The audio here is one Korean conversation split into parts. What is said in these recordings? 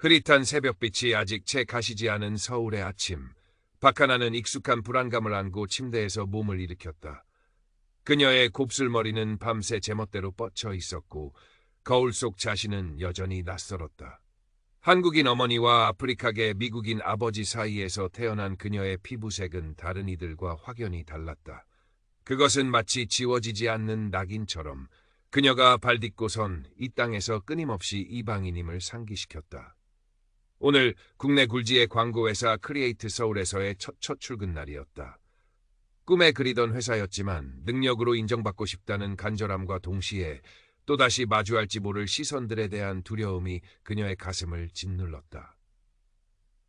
흐릿한 새벽빛이 아직 채 가시지 않은 서울의 아침. 박하나는 익숙한 불안감을 안고 침대에서 몸을 일으켰다. 그녀의 곱슬머리는 밤새 제멋대로 뻗쳐 있었고 거울 속 자신은 여전히 낯설었다. 한국인 어머니와 아프리카계 미국인 아버지 사이에서 태어난 그녀의 피부색은 다른 이들과 확연히 달랐다. 그것은 마치 지워지지 않는 낙인처럼 그녀가 발딛고선 이 땅에서 끊임없이 이방인임을 상기시켰다. 오늘 국내 굴지의 광고회사 크리에이트 서울에서의 첫 출근 날이었다. 꿈에 그리던 회사였지만 능력으로 인정받고 싶다는 간절함과 동시에 또다시 마주할지 모를 시선들에 대한 두려움이 그녀의 가슴을 짓눌렀다.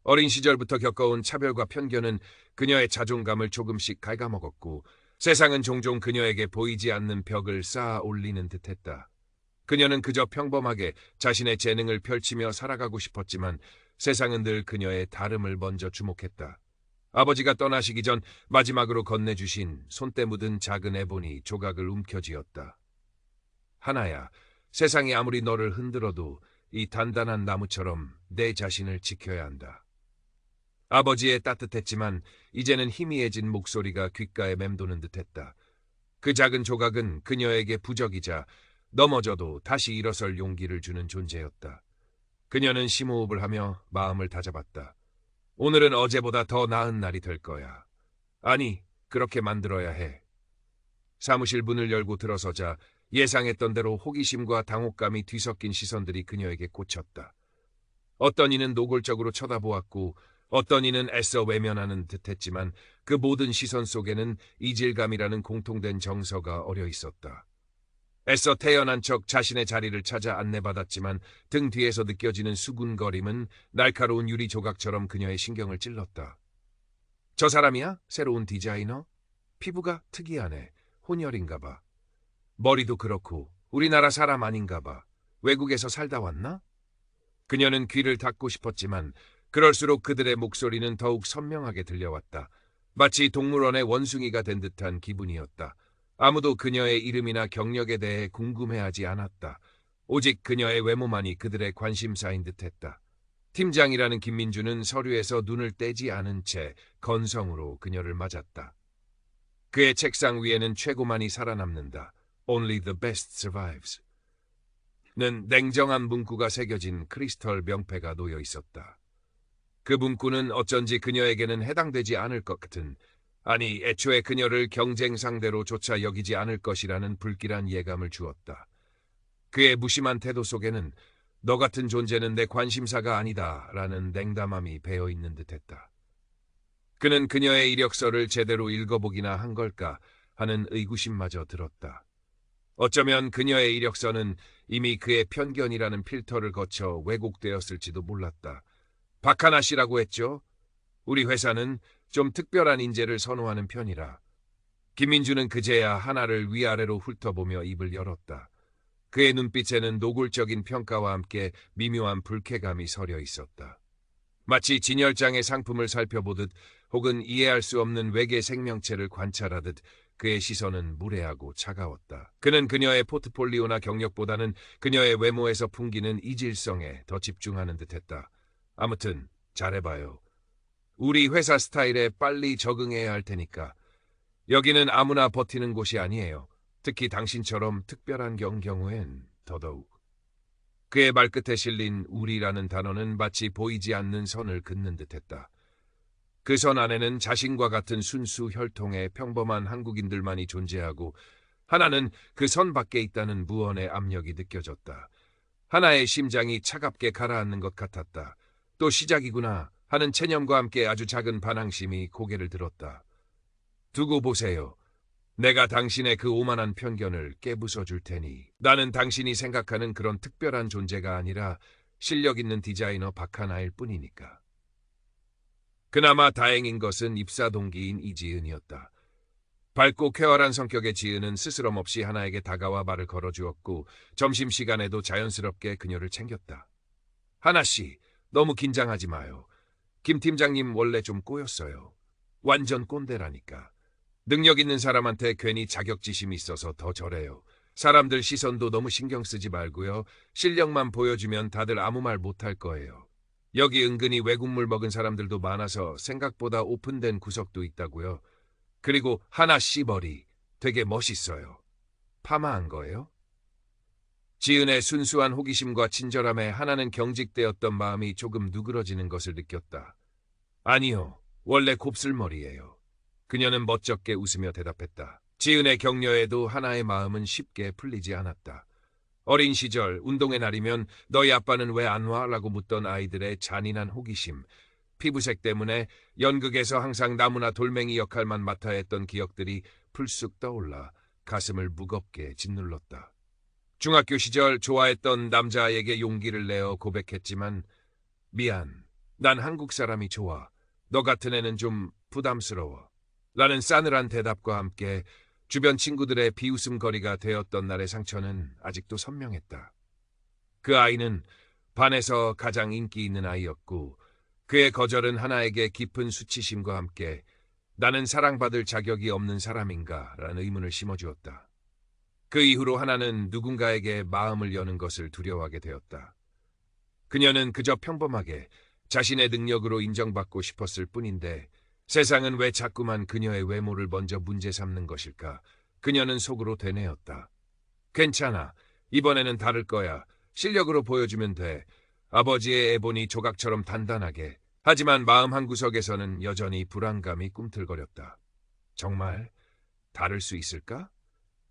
어린 시절부터 겪어온 차별과 편견은 그녀의 자존감을 조금씩 갉아먹었고 세상은 종종 그녀에게 보이지 않는 벽을 쌓아 올리는 듯했다. 그녀는 그저 평범하게 자신의 재능을 펼치며 살아가고 싶었지만 세상은 늘 그녀의 다름을 먼저 주목했다. 아버지가 떠나시기 전 마지막으로 건네주신 손때 묻은 작은 에보니 조각을 움켜쥐었다. 하나야, 세상이 아무리 너를 흔들어도 이 단단한 나무처럼 내 자신을 지켜야 한다. 아버지의 따뜻했지만 이제는 희미해진 목소리가 귓가에 맴도는 듯했다. 그 작은 조각은 그녀에게 부적이자 넘어져도 다시 일어설 용기를 주는 존재였다. 그녀는 심호흡을 하며 마음을 다잡았다. 오늘은 어제보다 더 나은 날이 될 거야. 아니, 그렇게 만들어야 해. 사무실 문을 열고 들어서자 예상했던 대로 호기심과 당혹감이 뒤섞인 시선들이 그녀에게 꽂혔다. 어떤 이는 노골적으로 쳐다보았고 어떤 이는 애써 외면하는 듯했지만 그 모든 시선 속에는 이질감이라는 공통된 정서가 어려 있었다. 애써 태연한 척 자신의 자리를 찾아 안내받았지만 등 뒤에서 느껴지는 수군거림은 날카로운 유리 조각처럼 그녀의 신경을 찔렀다. 저 사람이야? 새로운 디자이너? 피부가 특이하네. 혼혈인가 봐. 머리도 그렇고 우리나라 사람 아닌가 봐. 외국에서 살다 왔나? 그녀는 귀를 닫고 싶었지만 그럴수록 그들의 목소리는 더욱 선명하게 들려왔다. 마치 동물원의 원숭이가 된 듯한 기분이었다. 아무도 그녀의 이름이나 경력에 대해 궁금해하지 않았다. 오직 그녀의 외모만이 그들의 관심사인 듯했다. 팀장이라는 김민주는 서류에서 눈을 떼지 않은 채 건성으로 그녀를 맞았다. 그의 책상 위에는 최고만이 살아남는다. Only the best survives. 는 냉정한 문구가 새겨진 크리스털 명패가 놓여 있었다. 그 문구는 어쩐지 그녀에게는 해당되지 않을 것 같은, 아니 애초에 그녀를 경쟁 상대로조차 여기지 않을 것이라는 불길한 예감을 주었다. 그의 무심한 태도 속에는 너 같은 존재는 내 관심사가 아니다 라는 냉담함이 배어있는 듯했다. 그는 그녀의 이력서를 제대로 읽어보기나 한 걸까 하는 의구심마저 들었다. 어쩌면 그녀의 이력서는 이미 그의 편견이라는 필터를 거쳐 왜곡되었을지도 몰랐다. 박하나 씨라고 했죠? 우리 회사는 좀 특별한 인재를 선호하는 편이라. 김민주는 그제야 하나를 위아래로 훑어보며 입을 열었다. 그의 눈빛에는 노골적인 평가와 함께 미묘한 불쾌감이 서려 있었다. 마치 진열장의 상품을 살펴보듯 혹은 이해할 수 없는 외계 생명체를 관찰하듯 그의 시선은 무례하고 차가웠다. 그는 그녀의 포트폴리오나 경력보다는 그녀의 외모에서 풍기는 이질성에 더 집중하는 듯했다. 아무튼 잘해봐요. 우리 회사 스타일에 빨리 적응해야 할 테니까. 여기는 아무나 버티는 곳이 아니에요. 특히 당신처럼 특별한 경우엔 더더욱. 그의 말끝에 실린 우리라는 단어는 마치 보이지 않는 선을 긋는 듯했다. 그 선 안에는 자신과 같은 순수 혈통의 평범한 한국인들만이 존재하고 하나는 그 선 밖에 있다는 무언의 압력이 느껴졌다. 하나의 심장이 차갑게 가라앉는 것 같았다. 또 시작이구나 하는 체념과 함께 아주 작은 반항심이 고개를 들었다. 두고 보세요. 내가 당신의 그 오만한 편견을 깨부숴 줄 테니. 나는 당신이 생각하는 그런 특별한 존재가 아니라 실력 있는 디자이너 박하나일 뿐이니까. 그나마 다행인 것은 입사 동기인 이지은이었다. 밝고 쾌활한 성격의 지은은 스스럼 없이 하나에게 다가와 말을 걸어주었고 점심시간에도 자연스럽게 그녀를 챙겼다. 하나씨, 너무 긴장하지 마요. 김 팀장님 원래 좀 꼬였어요. 완전 꼰대라니까. 능력 있는 사람한테 괜히 자격지심이 있어서 더 저래요. 사람들 시선도 너무 신경 쓰지 말고요. 실력만 보여주면 다들 아무 말 못할 거예요. 여기 은근히 외국물 먹은 사람들도 많아서 생각보다 오픈된 구석도 있다고요. 그리고 하나 씨벌이 되게 멋있어요. 파마한 거예요? 지은의 순수한 호기심과 친절함에 하나는 경직되었던 마음이 조금 누그러지는 것을 느꼈다. 아니요, 원래 곱슬머리예요. 그녀는 멋쩍게 웃으며 대답했다. 지은의 격려에도 하나의 마음은 쉽게 풀리지 않았다. 어린 시절 운동의 날이면 너희 아빠는 왜 안 와? 라고 묻던 아이들의 잔인한 호기심, 피부색 때문에 연극에서 항상 나무나 돌멩이 역할만 맡아야 했던 기억들이 풀쑥 떠올라 가슴을 무겁게 짓눌렀다. 중학교 시절 좋아했던 남자에게 용기를 내어 고백했지만 미안, 난 한국 사람이 좋아. 너 같은 애는 좀 부담스러워. 라는 싸늘한 대답과 함께 주변 친구들의 비웃음거리가 되었던 날의 상처는 아직도 선명했다. 그 아이는 반에서 가장 인기 있는 아이였고 그의 거절은 하나에게 깊은 수치심과 함께 나는 사랑받을 자격이 없는 사람인가 라는 의문을 심어주었다. 그 이후로 하나는 누군가에게 마음을 여는 것을 두려워하게 되었다. 그녀는 그저 평범하게 자신의 능력으로 인정받고 싶었을 뿐인데 세상은 왜 자꾸만 그녀의 외모를 먼저 문제 삼는 것일까? 그녀는 속으로 되뇌었다. 괜찮아. 이번에는 다를 거야. 실력으로 보여주면 돼. 아버지의 애본이 조각처럼 단단하게. 하지만 마음 한구석에서는 여전히 불안감이 꿈틀거렸다. 정말 다를 수 있을까?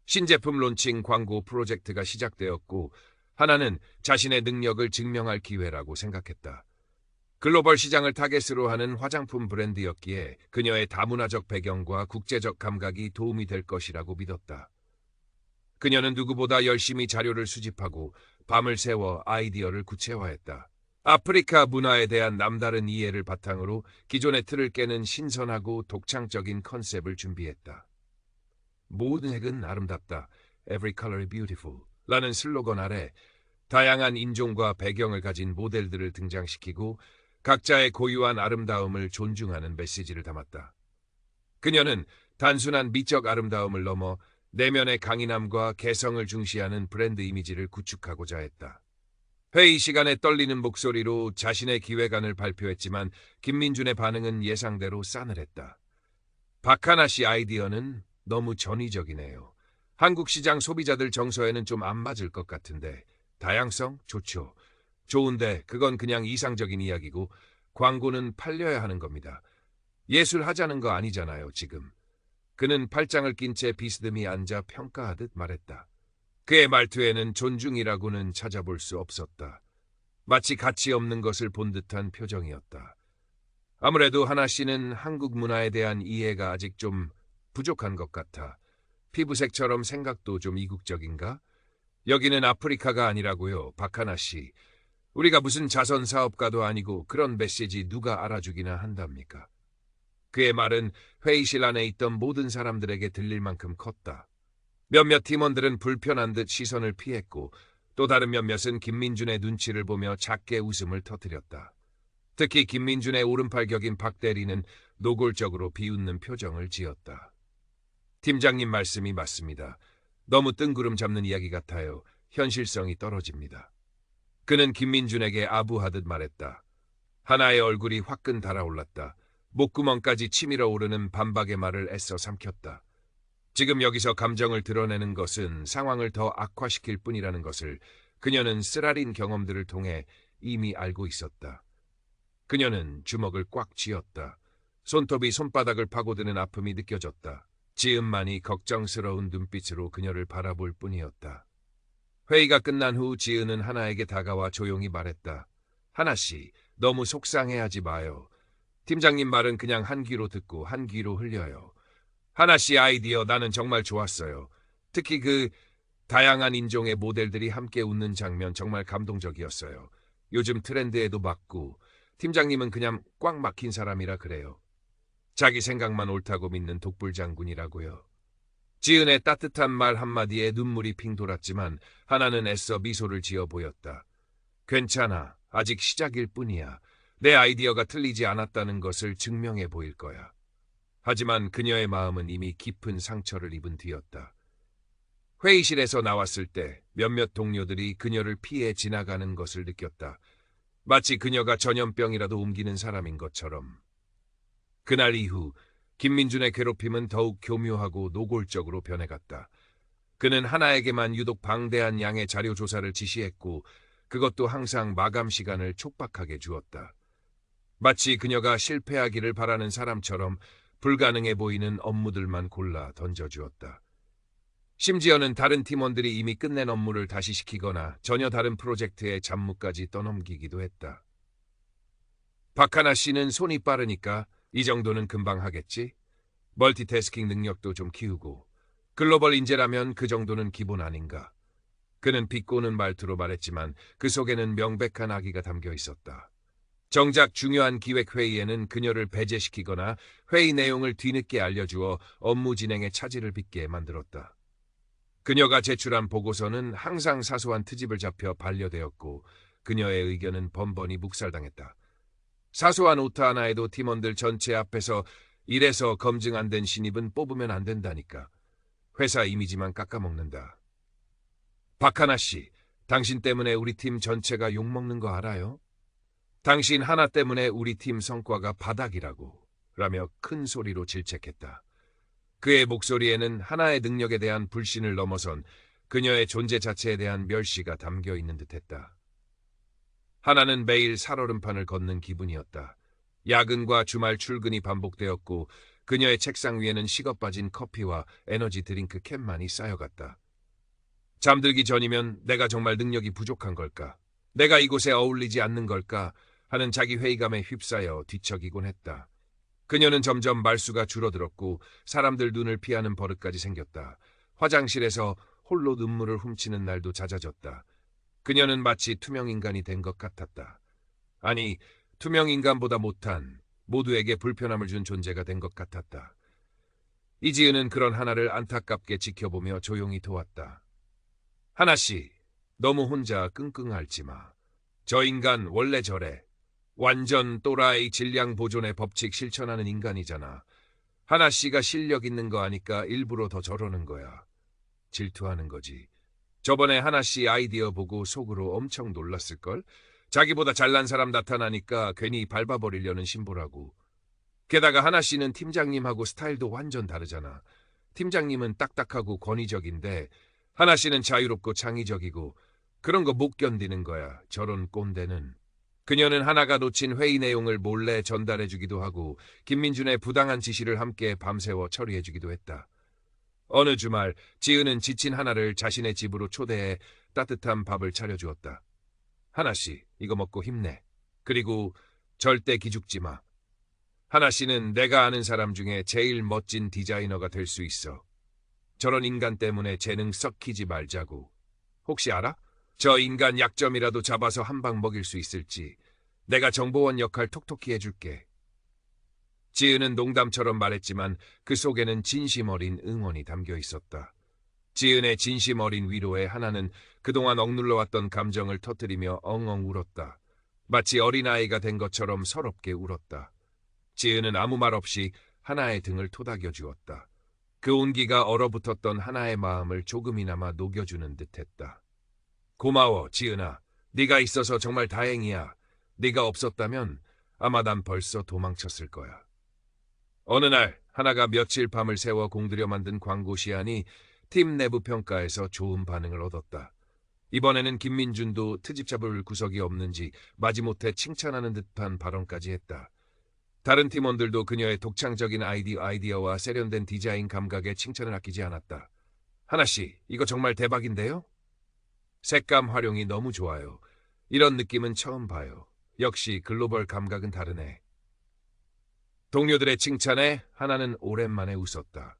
신제품 론칭 광고 프로젝트가 시작되었고 하나는 자신의 능력을 증명할 기회라고 생각했다. 글로벌 시장을 타겟으로 하는 화장품 브랜드였기에 그녀의 다문화적 배경과 국제적 감각이 도움이 될 것이라고 믿었다. 그녀는 누구보다 열심히 자료를 수집하고 밤을 새워 아이디어를 구체화했다. 아프리카 문화에 대한 남다른 이해를 바탕으로 기존의 틀을 깨는 신선하고 독창적인 컨셉을 준비했다. 모든 색은 아름답다. Every color is beautiful. 라는 슬로건 아래 다양한 인종과 배경을 가진 모델들을 등장시키고 각자의 고유한 아름다움을 존중하는 메시지를 담았다. 그녀는 단순한 미적 아름다움을 넘어 내면의 강인함과 개성을 중시하는 브랜드 이미지를 구축하고자 했다. 회의 시간에 떨리는 목소리로 자신의 기획안을 발표했지만 김민준의 반응은 예상대로 싸늘했다. 박하나 씨 아이디어는 너무 전위적이네요. 한국 시장 소비자들 정서에는 좀 안 맞을 것 같은데. 다양성? 좋죠. 좋은데 그건 그냥 이상적인 이야기고 광고는 팔려야 하는 겁니다. 예술 하자는 거 아니잖아요, 지금. 그는 팔짱을 낀 채 비스듬히 앉아 평가하듯 말했다. 그의 말투에는 존중이라고는 찾아볼 수 없었다. 마치 가치 없는 것을 본 듯한 표정이었다. 아무래도 하나 씨는 한국 문화에 대한 이해가 아직 좀 부족한 것 같아. 피부색처럼 생각도 좀 이국적인가? 여기는 아프리카가 아니라고요, 박하나 씨. 우리가 무슨 자선 사업가도 아니고 그런 메시지 누가 알아주기나 한답니까? 그의 말은 회의실 안에 있던 모든 사람들에게 들릴 만큼 컸다. 몇몇 팀원들은 불편한 듯 시선을 피했고 또 다른 몇몇은 김민준의 눈치를 보며 작게 웃음을 터뜨렸다. 특히 김민준의 오른팔 격인 박 대리는 노골적으로 비웃는 표정을 지었다. 팀장님 말씀이 맞습니다. 너무 뜬구름 잡는 이야기 같아요. 현실성이 떨어집니다. 그는 김민준에게 아부하듯 말했다. 하나의 얼굴이 화끈 달아올랐다. 목구멍까지 치밀어 오르는 반박의 말을 애써 삼켰다. 지금 여기서 감정을 드러내는 것은 상황을 더 악화시킬 뿐이라는 것을 그녀는 쓰라린 경험들을 통해 이미 알고 있었다. 그녀는 주먹을 꽉 쥐었다. 손톱이 손바닥을 파고드는 아픔이 느껴졌다. 지은만이 걱정스러운 눈빛으로 그녀를 바라볼 뿐이었다. 회의가 끝난 후 지은은 하나에게 다가와 조용히 말했다. 하나 씨, 너무 속상해하지 마요. 팀장님 말은 그냥 한 귀로 듣고 한 귀로 흘려요. 하나 씨 아이디어 나는 정말 좋았어요. 특히 그 다양한 인종의 모델들이 함께 웃는 장면 정말 감동적이었어요. 요즘 트렌드에도 맞고 팀장님은 그냥 꽉 막힌 사람이라 그래요. 자기 생각만 옳다고 믿는 독불장군이라고요. 지은의 따뜻한 말 한마디에 눈물이 핑 돌았지만 하나는 애써 미소를 지어 보였다. 괜찮아. 아직 시작일 뿐이야. 내 아이디어가 틀리지 않았다는 것을 증명해 보일 거야. 하지만 그녀의 마음은 이미 깊은 상처를 입은 뒤였다. 회의실에서 나왔을 때 몇몇 동료들이 그녀를 피해 지나가는 것을 느꼈다. 마치 그녀가 전염병이라도 옮기는 사람인 것처럼. 그날 이후 김민준의 괴롭힘은 더욱 교묘하고 노골적으로 변해갔다. 그는 하나에게만 유독 방대한 양의 자료 조사를 지시했고 그것도 항상 마감 시간을 촉박하게 주었다. 마치 그녀가 실패하기를 바라는 사람처럼 불가능해 보이는 업무들만 골라 던져주었다. 심지어는 다른 팀원들이 이미 끝낸 업무를 다시 시키거나 전혀 다른 프로젝트의 잡무까지 떠넘기기도 했다. 박하나 씨는 손이 빠르니까 이 정도는 금방 하겠지? 멀티태스킹 능력도 좀 키우고 글로벌 인재라면 그 정도는 기본 아닌가? 그는 비꼬는 말투로 말했지만 그 속에는 명백한 악의가 담겨 있었다. 정작 중요한 기획회의에는 그녀를 배제시키거나 회의 내용을 뒤늦게 알려주어 업무 진행에 차질을 빚게 만들었다. 그녀가 제출한 보고서는 항상 사소한 트집을 잡혀 반려되었고 그녀의 의견은 번번이 묵살당했다. 사소한 오타 하나에도 팀원들 전체 앞에서 이래서 검증 안 된 신입은 뽑으면 안 된다니까. 회사 이미지만 깎아먹는다. 박하나 씨, 당신 때문에 우리 팀 전체가 욕먹는 거 알아요? 당신 하나 때문에 우리 팀 성과가 바닥이라고 라며 큰 소리로 질책했다. 그의 목소리에는 하나의 능력에 대한 불신을 넘어선 그녀의 존재 자체에 대한 멸시가 담겨 있는 듯했다. 하나는 매일 살얼음판을 걷는 기분이었다. 야근과 주말 출근이 반복되었고 그녀의 책상 위에는 식어 빠진 커피와 에너지 드링크 캔만이 쌓여갔다. 잠들기 전이면 내가 정말 능력이 부족한 걸까? 내가 이곳에 어울리지 않는 걸까? 하는 자기 회의감에 휩싸여 뒤척이곤 했다. 그녀는 점점 말수가 줄어들었고 사람들 눈을 피하는 버릇까지 생겼다. 화장실에서 홀로 눈물을 훔치는 날도 잦아졌다. 그녀는 마치 투명인간이 된 것 같았다. 아니, 투명인간보다 못한, 모두에게 불편함을 준 존재가 된 것 같았다. 이지은은 그런 하나를 안타깝게 지켜보며 조용히 도왔다. 하나씨, 너무 혼자 끙끙 앓지 마. 저 인간 원래 저래. 완전 또라이 질량 보존의 법칙 실천하는 인간이잖아. 하나씨가 실력 있는 거 아니까 일부러 더 저러는 거야. 질투하는 거지. 저번에 하나씨 아이디어 보고 속으로 엄청 놀랐을걸? 자기보다 잘난 사람 나타나니까 괜히 밟아버리려는 심보라고. 게다가 하나씨는 팀장님하고 스타일도 완전 다르잖아. 팀장님은 딱딱하고 권위적인데 하나씨는 자유롭고 창의적이고 그런 거 못 견디는 거야. 저런 꼰대는. 그녀는 하나가 놓친 회의 내용을 몰래 전달해주기도 하고 김민준의 부당한 지시를 함께 밤새워 처리해주기도 했다. 어느 주말 지은은 지친 하나를 자신의 집으로 초대해 따뜻한 밥을 차려주었다. 하나씨, 이거 먹고 힘내. 그리고 절대 기죽지 마. 하나씨는 내가 아는 사람 중에 제일 멋진 디자이너가 될 수 있어. 저런 인간 때문에 재능 썩히지 말자고. 혹시 알아? 저 인간 약점이라도 잡아서 한 방 먹일 수 있을지. 내가 정보원 역할 톡톡히 해줄게. 지은은 농담처럼 말했지만 그 속에는 진심 어린 응원이 담겨 있었다. 지은의 진심 어린 위로에 하나는 그동안 억눌러왔던 감정을 터뜨리며 엉엉 울었다. 마치 어린아이가 된 것처럼 서럽게 울었다. 지은은 아무 말 없이 하나의 등을 토닥여 주었다. 그 온기가 얼어붙었던 하나의 마음을 조금이나마 녹여주는 듯했다. 고마워, 지은아. 네가 있어서 정말 다행이야. 네가 없었다면 아마 난 벌써 도망쳤을 거야. 어느 날 하나가 며칠 밤을 새워 공들여 만든 광고 시안이 팀 내부 평가에서 좋은 반응을 얻었다. 이번에는 김민준도 트집 잡을 구석이 없는지 마지못해 칭찬하는 듯한 발언까지 했다. 다른 팀원들도 그녀의 독창적인 아이디어와 세련된 디자인 감각에 칭찬을 아끼지 않았다. 하나씨, 이거 정말 대박인데요? 색감 활용이 너무 좋아요. 이런 느낌은 처음 봐요. 역시 글로벌 감각은 다르네. 동료들의 칭찬에 하나는 오랜만에 웃었다.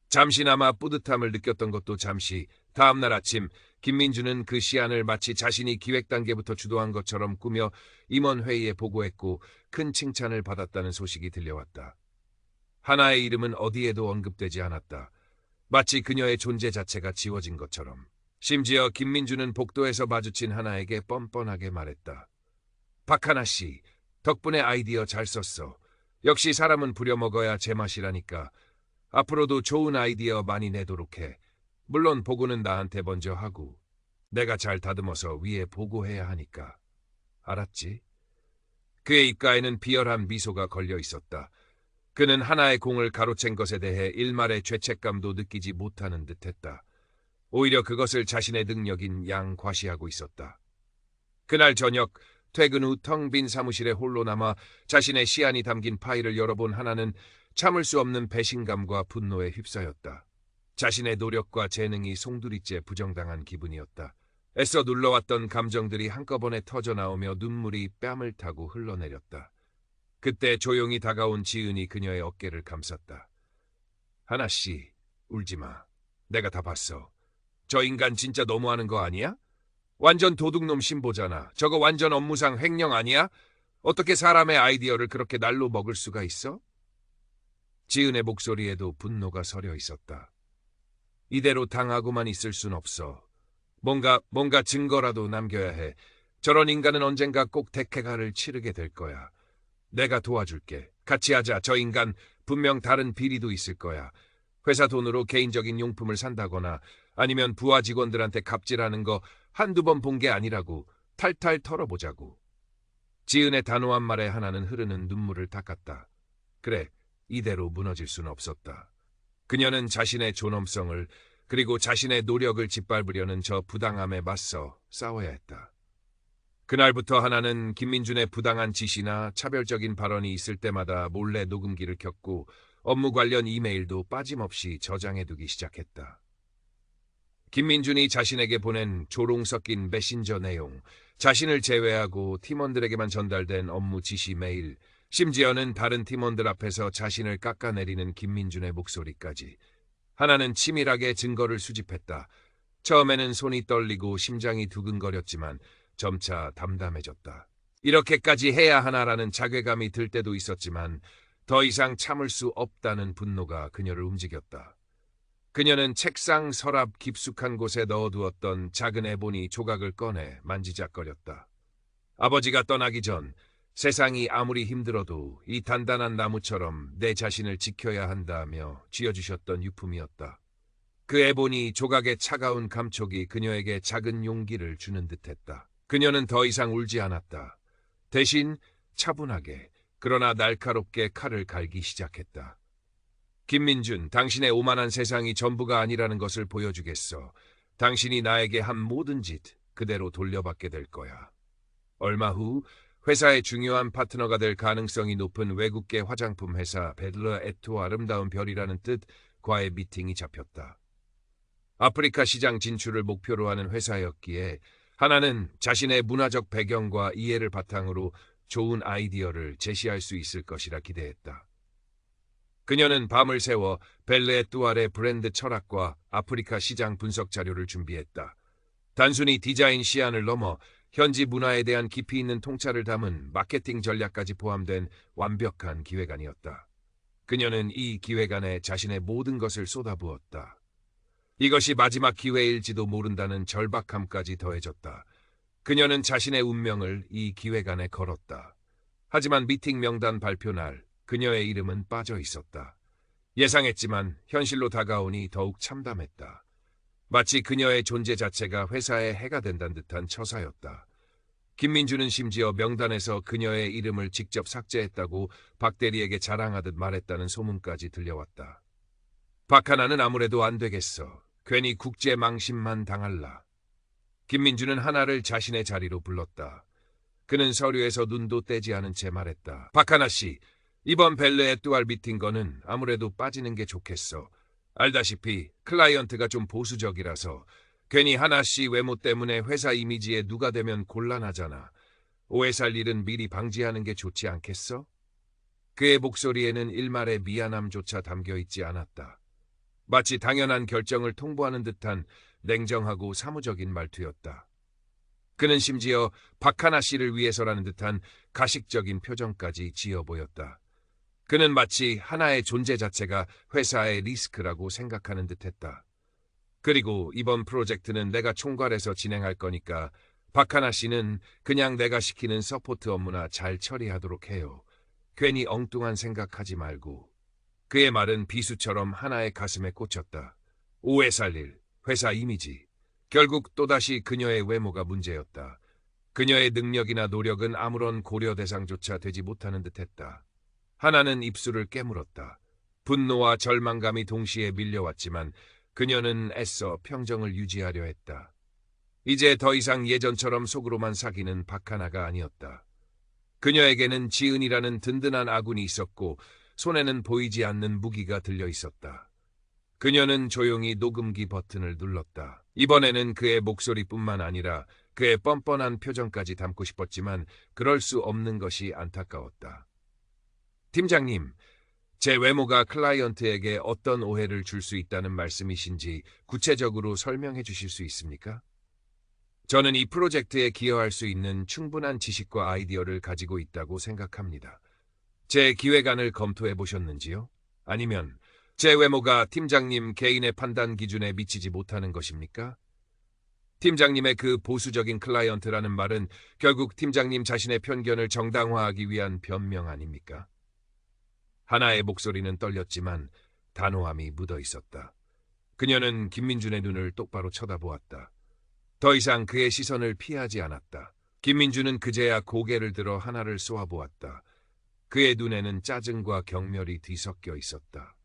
잠시나마 뿌듯함을 느꼈던 것도 잠시. 다음날 아침 김민준은 그 시안을 마치 자신이 기획 단계부터 주도한 것처럼 꾸며 임원회의에 보고했고 큰 칭찬을 받았다는 소식이 들려왔다. 하나의 이름은 어디에도 언급되지 않았다. 마치 그녀의 존재 자체가 지워진 것처럼. 심지어 김민준은 복도에서 마주친 하나에게 뻔뻔하게 말했다. 박하나 씨, 덕분에 아이디어 잘 썼어. 역시 사람은 부려먹어야 제맛이라니까. 앞으로도 좋은 아이디어 많이 내도록 해. 물론 보고는 나한테 먼저 하고. 내가 잘 다듬어서 위에 보고해야 하니까. 알았지? 그의 입가에는 비열한 미소가 걸려 있었다. 그는 하나의 공을 가로챈 것에 대해 일말의 죄책감도 느끼지 못하는 듯했다. 오히려 그것을 자신의 능력인 양 과시하고 있었다. 그날 저녁 퇴근 후 텅 빈 사무실에 홀로 남아 자신의 시안이 담긴 파일을 열어본 하나는 참을 수 없는 배신감과 분노에 휩싸였다. 자신의 노력과 재능이 송두리째 부정당한 기분이었다. 애써 눌러왔던 감정들이 한꺼번에 터져나오며 눈물이 뺨을 타고 흘러내렸다. 그때 조용히 다가온 지은이 그녀의 어깨를 감쌌다. 하나씨, 울지마. 내가 다 봤어. 저 인간 진짜 너무하는 거 아니야? 완전 도둑놈 신보잖아. 저거 완전 업무상 횡령 아니야? 어떻게 사람의 아이디어를 그렇게 날로 먹을 수가 있어? 지은의 목소리에도 분노가 서려 있었다. 이대로 당하고만 있을 순 없어. 뭔가 증거라도 남겨야 해. 저런 인간은 언젠가 꼭 대가를 치르게 될 거야. 내가 도와줄게. 같이 하자. 저 인간 분명 다른 비리도 있을 거야. 회사 돈으로 개인적인 용품을 산다거나 아니면 부하 직원들한테 갑질하는 거 한두 번 본 게 아니라고. 탈탈 털어보자고. 지은의 단호한 말에 하나는 흐르는 눈물을 닦았다. 그래, 이대로 무너질 수는 없었다. 그녀는 자신의 존엄성을 그리고 자신의 노력을 짓밟으려는 저 부당함에 맞서 싸워야 했다. 그날부터 하나는 김민준의 부당한 지시나 차별적인 발언이 있을 때마다 몰래 녹음기를 켰고 업무 관련 이메일도 빠짐없이 저장해두기 시작했다. 김민준이 자신에게 보낸 조롱 섞인 메신저 내용, 자신을 제외하고 팀원들에게만 전달된 업무 지시 메일, 심지어는 다른 팀원들 앞에서 자신을 깎아내리는 김민준의 목소리까지. 하나는 치밀하게 증거를 수집했다. 처음에는 손이 떨리고 심장이 두근거렸지만 점차 담담해졌다. 이렇게까지 해야 하나라는 자괴감이 들 때도 있었지만 더 이상 참을 수 없다는 분노가 그녀를 움직였다. 그녀는 책상 서랍 깊숙한 곳에 넣어두었던 작은 에보니 조각을 꺼내 만지작거렸다. 아버지가 떠나기 전 세상이 아무리 힘들어도 이 단단한 나무처럼 내 자신을 지켜야 한다며 쥐어주셨던 유품이었다. 그 에보니 조각의 차가운 감촉이 그녀에게 작은 용기를 주는 듯했다. 그녀는 더 이상 울지 않았다. 대신 차분하게 그러나 날카롭게 칼을 갈기 시작했다. 김민준, 당신의 오만한 세상이 전부가 아니라는 것을 보여주겠어. 당신이 나에게 한 모든 짓 그대로 돌려받게 될 거야. 얼마 후 회사의 중요한 파트너가 될 가능성이 높은 외국계 화장품 회사 베들러 에투 아름다운 별이라는 뜻과의 미팅이 잡혔다. 아프리카 시장 진출을 목표로 하는 회사였기에 하나는 자신의 문화적 배경과 이해를 바탕으로 좋은 아이디어를 제시할 수 있을 것이라 기대했다. 그녀는 밤을 새워 벨레에뚜알의 브랜드 철학과 아프리카 시장 분석 자료를 준비했다. 단순히 디자인 시안을 넘어 현지 문화에 대한 깊이 있는 통찰을 담은 마케팅 전략까지 포함된 완벽한 기획안이었다. 그녀는 이 기획안에 자신의 모든 것을 쏟아부었다. 이것이 마지막 기회일지도 모른다는 절박함까지 더해졌다. 그녀는 자신의 운명을 이 기획안에 걸었다. 하지만 미팅 명단 발표 날 그녀의 이름은 빠져 있었다. 예상했지만 현실로 다가오니 더욱 참담했다. 마치 그녀의 존재 자체가 회사에 해가 된다는 듯한 처사였다. 김민주는 심지어 명단에서 그녀의 이름을 직접 삭제했다고 박 대리에게 자랑하듯 말했다는 소문까지 들려왔다. 박하나는 아무래도 안 되겠어. 괜히 국제 망신만 당할라. 김민주는 하나를 자신의 자리로 불렀다. 그는 서류에서 눈도 떼지 않은 채 말했다. 박하나 씨, 이번 벨레에뚜알 미팅 거는 아무래도 빠지는 게 좋겠어. 알다시피 클라이언트가 좀 보수적이라서 괜히 하나씨 외모 때문에 회사 이미지에 누가 되면 곤란하잖아. 오해 살 일은 미리 방지하는 게 좋지 않겠어? 그의 목소리에는 일말의 미안함조차 담겨있지 않았다. 마치 당연한 결정을 통보하는 듯한 냉정하고 사무적인 말투였다. 그는 심지어 박하나 씨를 위해서라는 듯한 가식적인 표정까지 지어 보였다. 그는 마치 하나의 존재 자체가 회사의 리스크라고 생각하는 듯했다. 그리고 이번 프로젝트는 내가 총괄해서 진행할 거니까 박하나 씨는 그냥 내가 시키는 서포트 업무나 잘 처리하도록 해요. 괜히 엉뚱한 생각하지 말고. 그의 말은 비수처럼 하나의 가슴에 꽂혔다. 오해 살 일, 회사 이미지. 결국 또다시 그녀의 외모가 문제였다. 그녀의 능력이나 노력은 아무런 고려 대상조차 되지 못하는 듯했다. 하나는 입술을 깨물었다. 분노와 절망감이 동시에 밀려왔지만 그녀는 애써 평정을 유지하려 했다. 이제 더 이상 예전처럼 속으로만 사귀는 박하나가 아니었다. 그녀에게는 지은이라는 든든한 아군이 있었고 손에는 보이지 않는 무기가 들려 있었다. 그녀는 조용히 녹음기 버튼을 눌렀다. 이번에는 그의 목소리뿐만 아니라 그의 뻔뻔한 표정까지 담고 싶었지만 그럴 수 없는 것이 안타까웠다. 팀장님, 제 외모가 클라이언트에게 어떤 오해를 줄 수 있다는 말씀이신지 구체적으로 설명해 주실 수 있습니까? 저는 이 프로젝트에 기여할 수 있는 충분한 지식과 아이디어를 가지고 있다고 생각합니다. 제 기획안을 검토해 보셨는지요? 아니면 제 외모가 팀장님 개인의 판단 기준에 미치지 못하는 것입니까? 팀장님의 그 보수적인 클라이언트라는 말은 결국 팀장님 자신의 편견을 정당화하기 위한 변명 아닙니까? 하나의 목소리는 떨렸지만 단호함이 묻어 있었다. 그녀는 김민준의 눈을 똑바로 쳐다보았다. 더 이상 그의 시선을 피하지 않았다. 김민준은 그제야 고개를 들어 하나를 쏘아보았다. 그의 눈에는 짜증과 경멸이 뒤섞여 있었다.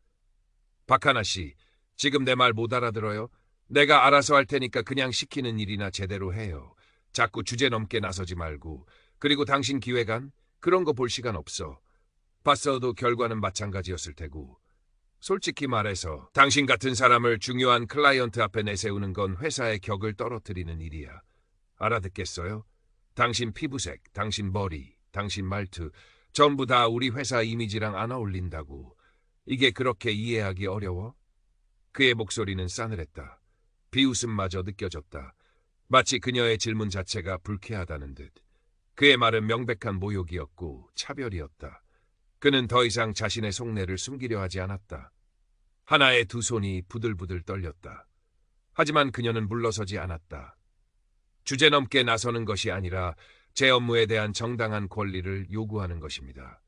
박하나 씨, 지금 내 말 못 알아들어요? 내가 알아서 할 테니까 그냥 시키는 일이나 제대로 해요. 자꾸 주제 넘게 나서지 말고. 그리고 당신 기획안? 그런 거 볼 시간 없어. 봤어도 결과는 마찬가지였을 테고. 솔직히 말해서 당신 같은 사람을 중요한 클라이언트 앞에 내세우는 건 회사의 격을 떨어뜨리는 일이야. 알아듣겠어요? 당신 피부색, 당신 머리, 당신 말투 전부 다 우리 회사 이미지랑 안 어울린다고. 이게 그렇게 이해하기 어려워? 그의 목소리는 싸늘했다. 비웃음마저 느껴졌다. 마치 그녀의 질문 자체가 불쾌하다는 듯. 그의 말은 명백한 모욕이었고 차별이었다. 그는 더 이상 자신의 속내를 숨기려 하지 않았다. 하나의 두 손이 부들부들 떨렸다. 하지만 그녀는 물러서지 않았다. 주제넘게 나서는 것이 아니라 제 업무에 대한 정당한 권리를 요구하는 것입니다.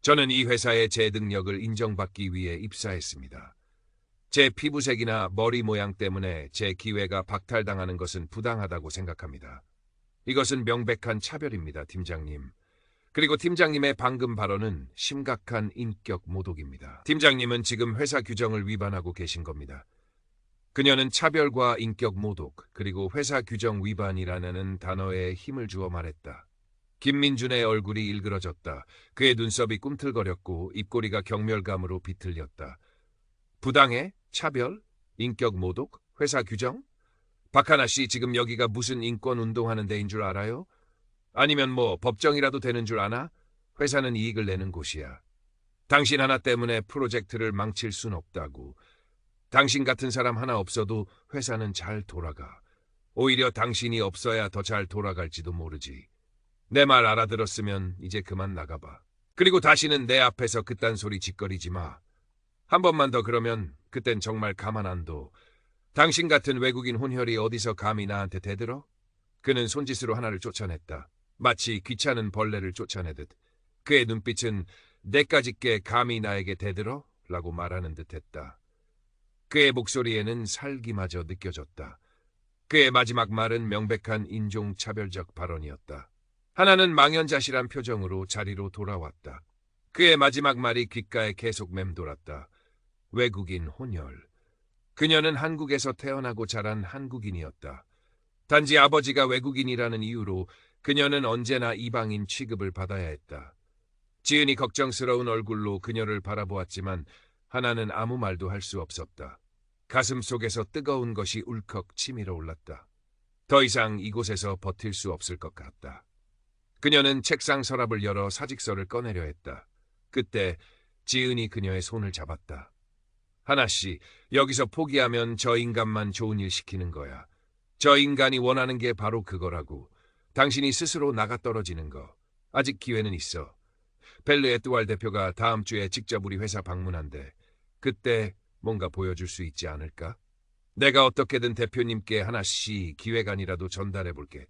저는 이 회사의 제 능력을 인정받기 위해 입사했습니다. 제 피부색이나 머리 모양 때문에 제 기회가 박탈당하는 것은 부당하다고 생각합니다. 이것은 명백한 차별입니다, 팀장님. 그리고 팀장님의 방금 발언은 심각한 인격 모독입니다. 팀장님은 지금 회사 규정을 위반하고 계신 겁니다. 그녀는 차별과 인격 모독, 그리고 회사 규정 위반이라는 단어에 힘을 주어 말했다. 김민준의 얼굴이 일그러졌다. 그의 눈썹이 꿈틀거렸고 입꼬리가 경멸감으로 비틀렸다. 부당해? 차별? 인격 모독? 회사 규정? 박하나 씨, 지금 여기가 무슨 인권 운동하는 데인 줄 알아요? 아니면 뭐 법정이라도 되는 줄 아나? 회사는 이익을 내는 곳이야. 당신 하나 때문에 프로젝트를 망칠 순 없다고. 당신 같은 사람 하나 없어도 회사는 잘 돌아가. 오히려 당신이 없어야 더 잘 돌아갈지도 모르지. 내 말 알아들었으면 이제 그만 나가봐. 그리고 다시는 내 앞에서 그딴 소리 짓거리지 마. 한 번만 더 그러면 그땐 정말 가만 안 둬. 당신 같은 외국인 혼혈이 어디서 감히 나한테 대들어? 그는 손짓으로 하나를 쫓아냈다. 마치 귀찮은 벌레를 쫓아내듯. 그의 눈빛은 내까짓게 감히 나에게 대들어? 라고 말하는 듯했다. 그의 목소리에는 살기마저 느껴졌다. 그의 마지막 말은 명백한 인종차별적 발언이었다. 하나는 망연자실한 표정으로 자리로 돌아왔다. 그의 마지막 말이 귓가에 계속 맴돌았다. 외국인 혼혈. 그녀는 한국에서 태어나고 자란 한국인이었다. 단지 아버지가 외국인이라는 이유로 그녀는 언제나 이방인 취급을 받아야 했다. 지은이 걱정스러운 얼굴로 그녀를 바라보았지만 하나는 아무 말도 할 수 없었다. 가슴 속에서 뜨거운 것이 울컥 치밀어 올랐다. 더 이상 이곳에서 버틸 수 없을 것 같다. 그녀는 책상 서랍을 열어 사직서를 꺼내려 했다. 그때 지은이 그녀의 손을 잡았다. 하나씨, 여기서 포기하면 저 인간만 좋은 일 시키는 거야. 저 인간이 원하는 게 바로 그거라고. 당신이 스스로 나가 떨어지는 거. 아직 기회는 있어. 벨르 에뚜알 대표가 다음 주에 직접 우리 회사 방문한대. 그때 뭔가 보여줄 수 있지 않을까? 내가 어떻게든 대표님께 하나씩 기획안이라도 전달해 볼게.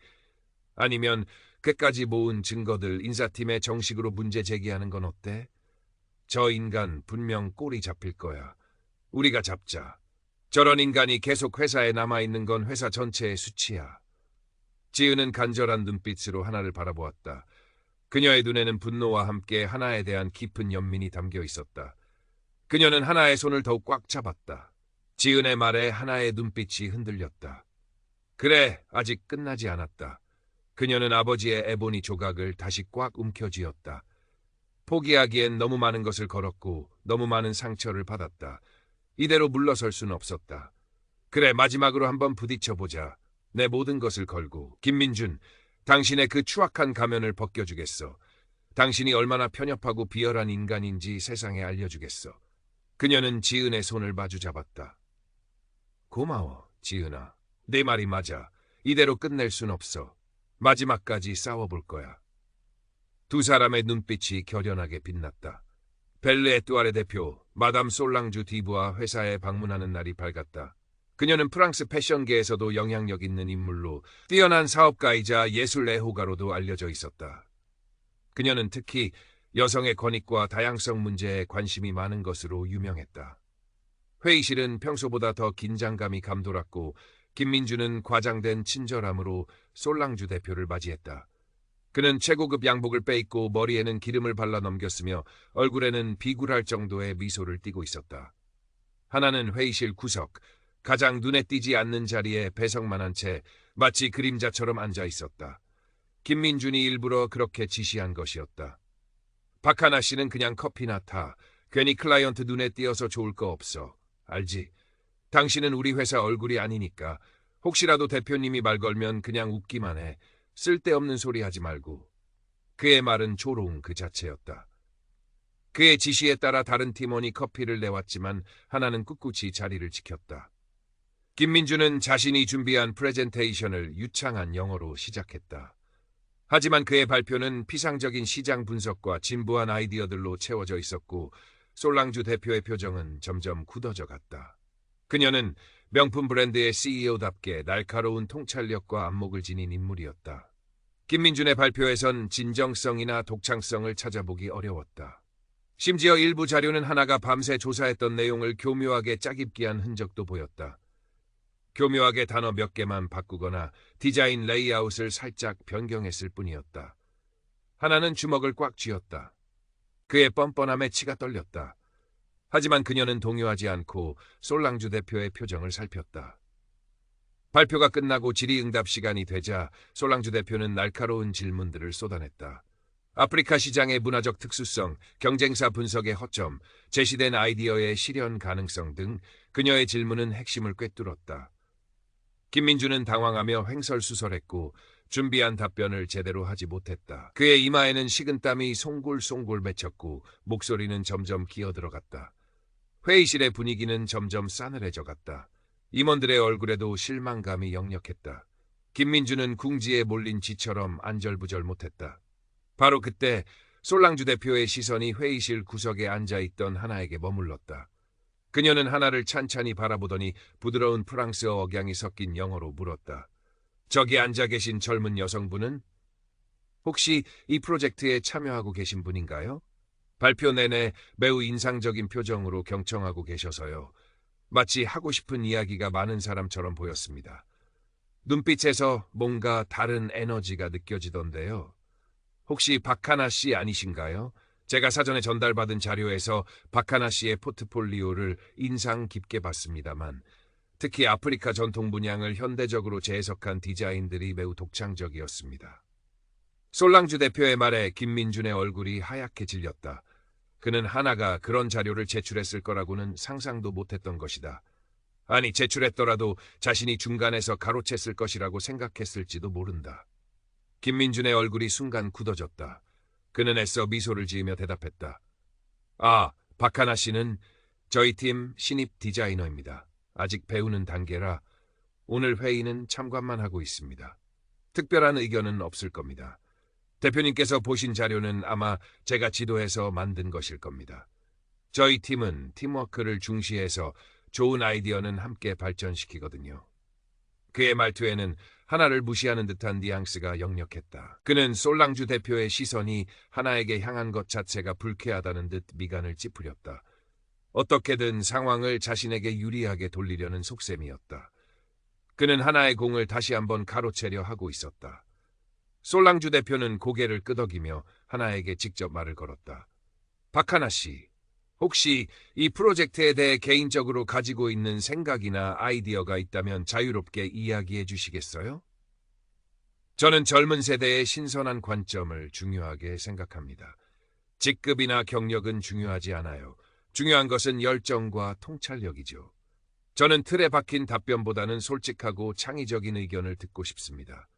아니면 그까지 모은 증거들 인사팀에 정식으로 문제 제기하는 건 어때? 저 인간 분명 꼬리 잡힐 거야. 우리가 잡자. 저런 인간이 계속 회사에 남아있는 건 회사 전체의 수치야. 지은은 간절한 눈빛으로 하나를 바라보았다. 그녀의 눈에는 분노와 함께 하나에 대한 깊은 연민이 담겨 있었다. 그녀는 하나의 손을 더욱 꽉 잡았다. 지은의 말에 하나의 눈빛이 흔들렸다. 그래, 아직 끝나지 않았다. 그녀는 아버지의 에보니 조각을 다시 꽉 움켜쥐었다. 포기하기엔 너무 많은 것을 걸었고 너무 많은 상처를 받았다. 이대로 물러설 수는 없었다. 그래, 마지막으로 한번 부딪혀보자. 내 모든 것을 걸고. 김민준, 당신의 그 추악한 가면을 벗겨주겠어. 당신이 얼마나 편협하고 비열한 인간인지 세상에 알려주겠어. 그녀는 지은의 손을 마주 잡았다. 고마워, 지은아. 내 말이 맞아. 이대로 끝낼 순 없어. 마지막까지 싸워볼 거야. 두 사람의 눈빛이 결연하게 빛났다. 벨르 에뚜아레 대표, 마담 솔랑주 디부와 회사에 방문하는 날이 밝았다. 그녀는 프랑스 패션계에서도 영향력 있는 인물로 뛰어난 사업가이자 예술 애호가로도 알려져 있었다. 그녀는 특히 여성의 권익과 다양성 문제에 관심이 많은 것으로 유명했다. 회의실은 평소보다 더 긴장감이 감돌았고 김민주는 과장된 친절함으로 솔랑주 대표를 맞이했다. 그는 최고급 양복을 빼입고 머리에는 기름을 발라 넘겼으며 얼굴에는 비굴할 정도의 미소를 띠고 있었다. 하나는 회의실 구석, 가장 눈에 띄지 않는 자리에 배석만한 채 마치 그림자처럼 앉아 있었다. 김민준이 일부러 그렇게 지시한 것이었다. 박하나 씨는 그냥 커피나 타. 괜히 클라이언트 눈에 띄어서 좋을 거 없어. 알지? 당신은 우리 회사 얼굴이 아니니까 혹시라도 대표님이 말 걸면 그냥 웃기만 해. 쓸데없는 소리 하지 말고. 그의 말은 조롱 그 자체였다. 그의 지시에 따라 다른 팀원이 커피를 내왔지만 하나는 꿋꿋이 자리를 지켰다. 김민주는 자신이 준비한 프레젠테이션을 유창한 영어로 시작했다. 하지만 그의 발표는 피상적인 시장 분석과 진부한 아이디어들로 채워져 있었고 솔랑주 대표의 표정은 점점 굳어져 갔다. 그녀는 명품 브랜드의 CEO답게 날카로운 통찰력과 안목을 지닌 인물이었다. 김민준의 발표에선 진정성이나 독창성을 찾아보기 어려웠다. 심지어 일부 자료는 하나가 밤새 조사했던 내용을 교묘하게 짜깁기한 흔적도 보였다. 교묘하게 단어 몇 개만 바꾸거나 디자인 레이아웃을 살짝 변경했을 뿐이었다. 하나는 주먹을 꽉 쥐었다. 그의 뻔뻔함에 치가 떨렸다. 하지만 그녀는 동요하지 않고 솔랑주 대표의 표정을 살폈다. 발표가 끝나고 질의응답 시간이 되자 솔랑주 대표는 날카로운 질문들을 쏟아냈다. 아프리카 시장의 문화적 특수성, 경쟁사 분석의 허점, 제시된 아이디어의 실현 가능성 등 그녀의 질문은 핵심을 꿰뚫었다. 김민주는 당황하며 횡설수설했고 준비한 답변을 제대로 하지 못했다. 그의 이마에는 식은땀이 송골송골 맺혔고 목소리는 점점 기어들어갔다. 회의실의 분위기는 점점 싸늘해져 갔다. 임원들의 얼굴에도 실망감이 역력했다. 김민주는 궁지에 몰린 쥐처럼 안절부절 못했다. 바로 그때 솔랑주 대표의 시선이 회의실 구석에 앉아있던 하나에게 머물렀다. 그녀는 하나를 찬찬히 바라보더니 부드러운 프랑스어 억양이 섞인 영어로 물었다. 저기 앉아 계신 젊은 여성분은? 혹시 이 프로젝트에 참여하고 계신 분인가요? 발표 내내 매우 인상적인 표정으로 경청하고 계셔서요. 마치 하고 싶은 이야기가 많은 사람처럼 보였습니다. 눈빛에서 뭔가 다른 에너지가 느껴지던데요. 혹시 박하나 씨 아니신가요? 제가 사전에 전달받은 자료에서 박하나 씨의 포트폴리오를 인상 깊게 봤습니다만 특히 아프리카 전통 문양을 현대적으로 재해석한 디자인들이 매우 독창적이었습니다. 솔랑주 대표의 말에 김민준의 얼굴이 하얗게 질렸다. 그는 하나가 그런 자료를 제출했을 거라고는 상상도 못했던 것이다. 아니, 제출했더라도 자신이 중간에서 가로챘을 것이라고 생각했을지도 모른다. 김민준의 얼굴이 순간 굳어졌다. 그는 애써 미소를 지으며 대답했다. 아, 박하나 씨는 저희 팀 신입 디자이너입니다. 아직 배우는 단계라 오늘 회의는 참관만 하고 있습니다. 특별한 의견은 없을 겁니다. 대표님께서 보신 자료는 아마 제가 지도해서 만든 것일 겁니다. 저희 팀은 팀워크를 중시해서 좋은 아이디어는 함께 발전시키거든요. 그의 말투에는 하나를 무시하는 듯한 뉘앙스가 역력했다. 그는 솔랑주 대표의 시선이 하나에게 향한 것 자체가 불쾌하다는 듯 미간을 찌푸렸다. 어떻게든 상황을 자신에게 유리하게 돌리려는 속셈이었다. 그는 하나의 공을 다시 한번 가로채려 하고 있었다. 솔랑주 대표는 고개를 끄덕이며 하나에게 직접 말을 걸었다. 박하나 씨, 혹시 이 프로젝트에 대해 개인적으로 가지고 있는 생각이나 아이디어가 있다면 자유롭게 이야기해 주시겠어요? 저는 젊은 세대의 신선한 관점을 중요하게 생각합니다. 직급이나 경력은 중요하지 않아요. 중요한 것은 열정과 통찰력이죠. 저는 틀에 박힌 답변보다는 솔직하고 창의적인 의견을 듣고 싶습니다.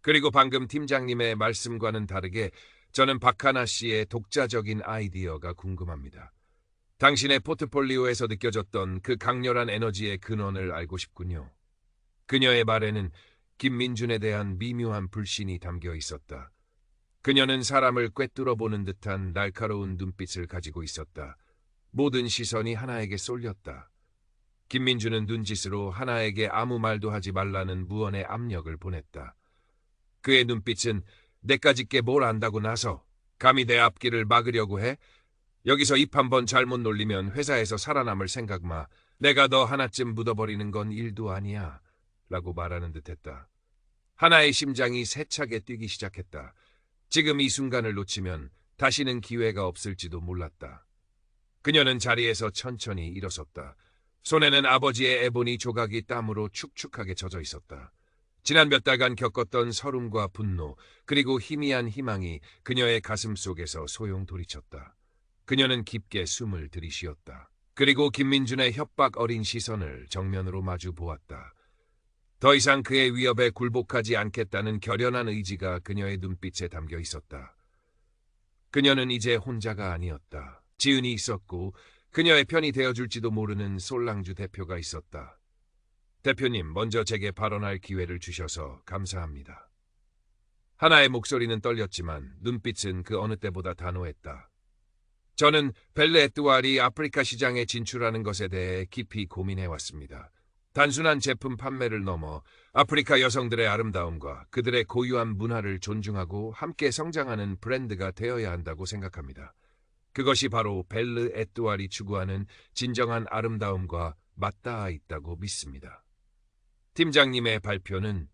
그리고 방금 팀장님의 말씀과는 다르게 저는 박하나 씨의 독자적인 아이디어가 궁금합니다. 당신의 포트폴리오에서 느껴졌던 그 강렬한 에너지의 근원을 알고 싶군요. 그녀의 말에는 김민준에 대한 미묘한 불신이 담겨 있었다. 그녀는 사람을 꿰뚫어 보는 듯한 날카로운 눈빛을 가지고 있었다. 모든 시선이 하나에게 쏠렸다. 김민준은 눈짓으로 하나에게 아무 말도 하지 말라는 무언의 압력을 보냈다. 그의 눈빛은 내까짓게 뭘 안다고 나서 감히 내 앞길을 막으려고 해? 여기서 입 한번 잘못 놀리면 회사에서 살아남을 생각 마. 내가 너 하나쯤 묻어버리는 건 일도 아니야. 라고 말하는 듯했다. 하나의 심장이 세차게 뛰기 시작했다. 지금 이 순간을 놓치면 다시는 기회가 없을지도 몰랐다. 그녀는 자리에서 천천히 일어섰다. 손에는 아버지의 에보니 조각이 땀으로 축축하게 젖어 있었다. 지난 몇 달간 겪었던 서름과 분노, 그리고 희미한 희망이 그녀의 가슴 속에서 소용돌이쳤다. 그녀는 깊게 숨을 들이쉬었다. 그리고 김민준의 협박 어린 시선을 정면으로 마주 보았다. 더 이상 그의 위협에 굴복하지 않겠다는 결연한 의지가 그녀의 눈빛에 담겨 있었다. 그녀는 이제 혼자가 아니었다. 지은이 있었고 그녀의 편이 되어줄지도 모르는 솔랑주 대표가 있었다. 대표님, 먼저 제게 발언할 기회를 주셔서 감사합니다. 하나의 목소리는 떨렸지만 눈빛은 그 어느 때보다 단호했다. 저는 벨레 에뚜알이 아프리카 시장에 진출하는 것에 대해 깊이 고민해왔습니다. 단순한 제품 판매를 넘어 아프리카 여성들의 아름다움과 그들의 고유한 문화를 존중하고 함께 성장하는 브랜드가 되어야 한다고 생각합니다. 그것이 바로 벨르 에뚜알이 추구하는 진정한 아름다움과 맞닿아 있다고 믿습니다. 팀장님의 발표는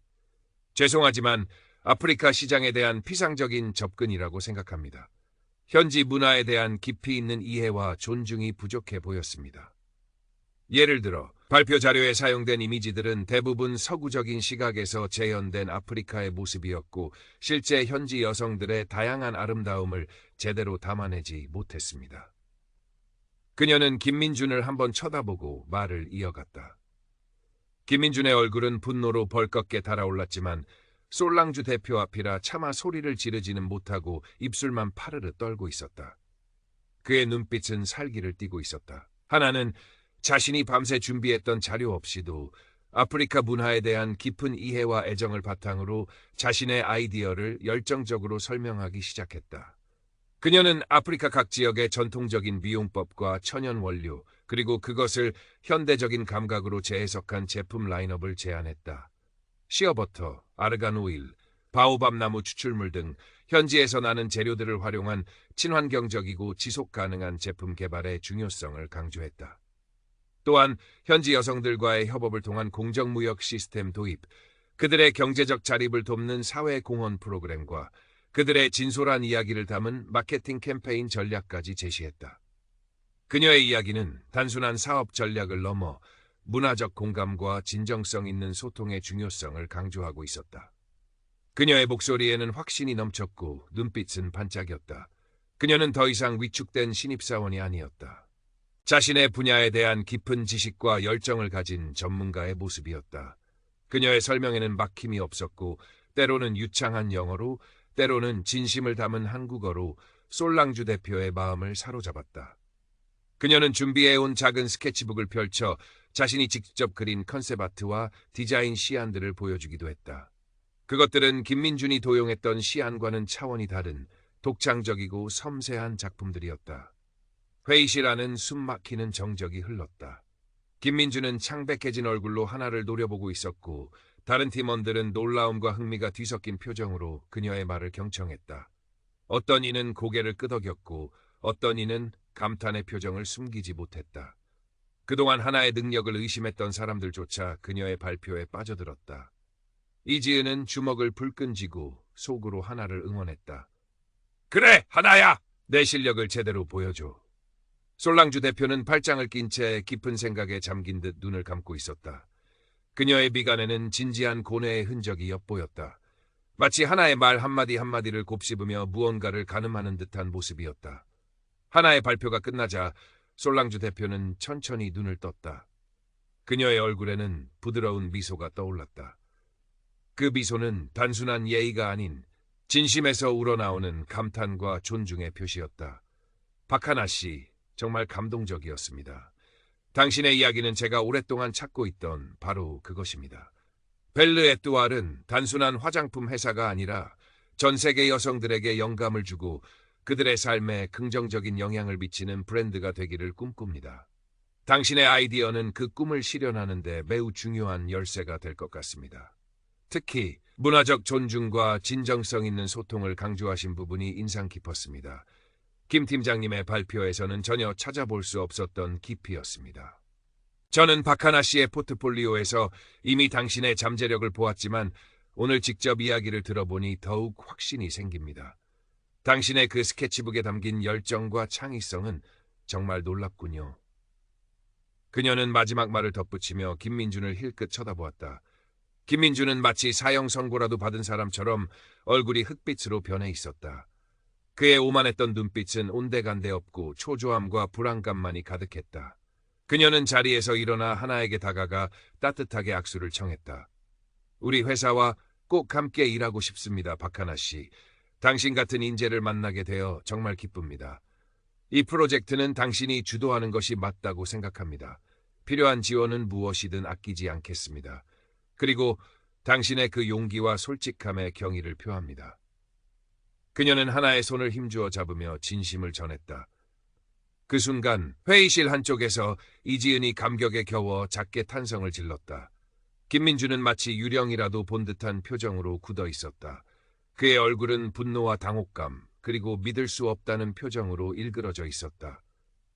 죄송하지만 아프리카 시장에 대한 피상적인 접근이라고 생각합니다. 현지 문화에 대한 깊이 있는 이해와 존중이 부족해 보였습니다. 예를 들어 발표 자료에 사용된 이미지들은 대부분 서구적인 시각에서 재현된 아프리카의 모습이었고 실제 현지 여성들의 다양한 아름다움을 제대로 담아내지 못했습니다. 그녀는 김민준을 한번 쳐다보고 말을 이어갔다. 김민준의 얼굴은 분노로 벌겋게 달아올랐지만 솔랑주 대표 앞이라 차마 소리를 지르지는 못하고 입술만 파르르 떨고 있었다. 그의 눈빛은 살기를 띠고 있었다. 하나는 자신이 밤새 준비했던 자료 없이도 아프리카 문화에 대한 깊은 이해와 애정을 바탕으로 자신의 아이디어를 열정적으로 설명하기 시작했다. 그녀는 아프리카 각 지역의 전통적인 미용법과 천연 원료, 그리고 그것을 현대적인 감각으로 재해석한 제품 라인업을 제안했다. 시어버터, 아르간 오일, 바오밥 나무 추출물 등 현지에서 나는 재료들을 활용한 친환경적이고 지속 가능한 제품 개발의 중요성을 강조했다. 또한 현지 여성들과의 협업을 통한 공정무역 시스템 도입, 그들의 경제적 자립을 돕는 사회공헌 프로그램과 그들의 진솔한 이야기를 담은 마케팅 캠페인 전략까지 제시했다. 그녀의 이야기는 단순한 사업 전략을 넘어 문화적 공감과 진정성 있는 소통의 중요성을 강조하고 있었다. 그녀의 목소리에는 확신이 넘쳤고 눈빛은 반짝였다. 그녀는 더 이상 위축된 신입사원이 아니었다. 자신의 분야에 대한 깊은 지식과 열정을 가진 전문가의 모습이었다. 그녀의 설명에는 막힘이 없었고 때로는 유창한 영어로, 때로는 진심을 담은 한국어로 솔랑주 대표의 마음을 사로잡았다. 그녀는 준비해온 작은 스케치북을 펼쳐 자신이 직접 그린 컨셉 아트와 디자인 시안들을 보여주기도 했다. 그것들은 김민준이 도용했던 시안과는 차원이 다른 독창적이고 섬세한 작품들이었다. 회의실 안은 숨막히는 정적이 흘렀다. 김민준은 창백해진 얼굴로 하나를 노려보고 있었고 다른 팀원들은 놀라움과 흥미가 뒤섞인 표정으로 그녀의 말을 경청했다. 어떤 이는 고개를 끄덕였고 어떤 이는 감탄의 표정을 숨기지 못했다. 그동안 하나의 능력을 의심했던 사람들조차 그녀의 발표에 빠져들었다. 이지은은 주먹을 불끈 쥐고 속으로 하나를 응원했다. 그래, 하나야! 내 실력을 제대로 보여줘. 솔랑주 대표는 팔짱을 낀 채 깊은 생각에 잠긴 듯 눈을 감고 있었다. 그녀의 미간에는 진지한 고뇌의 흔적이 엿보였다. 마치 하나의 말 한마디 한마디를 곱씹으며 무언가를 가늠하는 듯한 모습이었다. 하나의 발표가 끝나자 솔랑주 대표는 천천히 눈을 떴다. 그녀의 얼굴에는 부드러운 미소가 떠올랐다. 그 미소는 단순한 예의가 아닌 진심에서 우러나오는 감탄과 존중의 표시였다. 박하나 씨, 정말 감동적이었습니다. 당신의 이야기는 제가 오랫동안 찾고 있던 바로 그것입니다. 벨르 에뚜알은 단순한 화장품 회사가 아니라 전 세계 여성들에게 영감을 주고 그들의 삶에 긍정적인 영향을 미치는 브랜드가 되기를 꿈꿉니다. 당신의 아이디어는 그 꿈을 실현하는 데 매우 중요한 열쇠가 될 것 같습니다. 특히 문화적 존중과 진정성 있는 소통을 강조하신 부분이 인상 깊었습니다. 김 팀장님의 발표에서는 전혀 찾아볼 수 없었던 깊이였습니다. 저는 박하나 씨의 포트폴리오에서 이미 당신의 잠재력을 보았지만 오늘 직접 이야기를 들어보니 더욱 확신이 생깁니다. 당신의 그 스케치북에 담긴 열정과 창의성은 정말 놀랍군요. 그녀는 마지막 말을 덧붙이며 김민준을 힐끗 쳐다보았다. 김민준은 마치 사형 선고라도 받은 사람처럼 얼굴이 흑빛으로 변해 있었다. 그의 오만했던 눈빛은 온데간데 없고 초조함과 불안감만이 가득했다. 그녀는 자리에서 일어나 하나에게 다가가 따뜻하게 악수를 청했다. 우리 회사와 꼭 함께 일하고 싶습니다, 박하나 씨. 당신 같은 인재를 만나게 되어 정말 기쁩니다. 이 프로젝트는 당신이 주도하는 것이 맞다고 생각합니다. 필요한 지원은 무엇이든 아끼지 않겠습니다. 그리고 당신의 그 용기와 솔직함에 경의를 표합니다. 그녀는 하나의 손을 힘주어 잡으며 진심을 전했다. 그 순간 회의실 한쪽에서 이지은이 감격에 겨워 작게 탄성을 질렀다. 김민주는 마치 유령이라도 본 듯한 표정으로 굳어 있었다. 그의 얼굴은 분노와 당혹감, 그리고 믿을 수 없다는 표정으로 일그러져 있었다.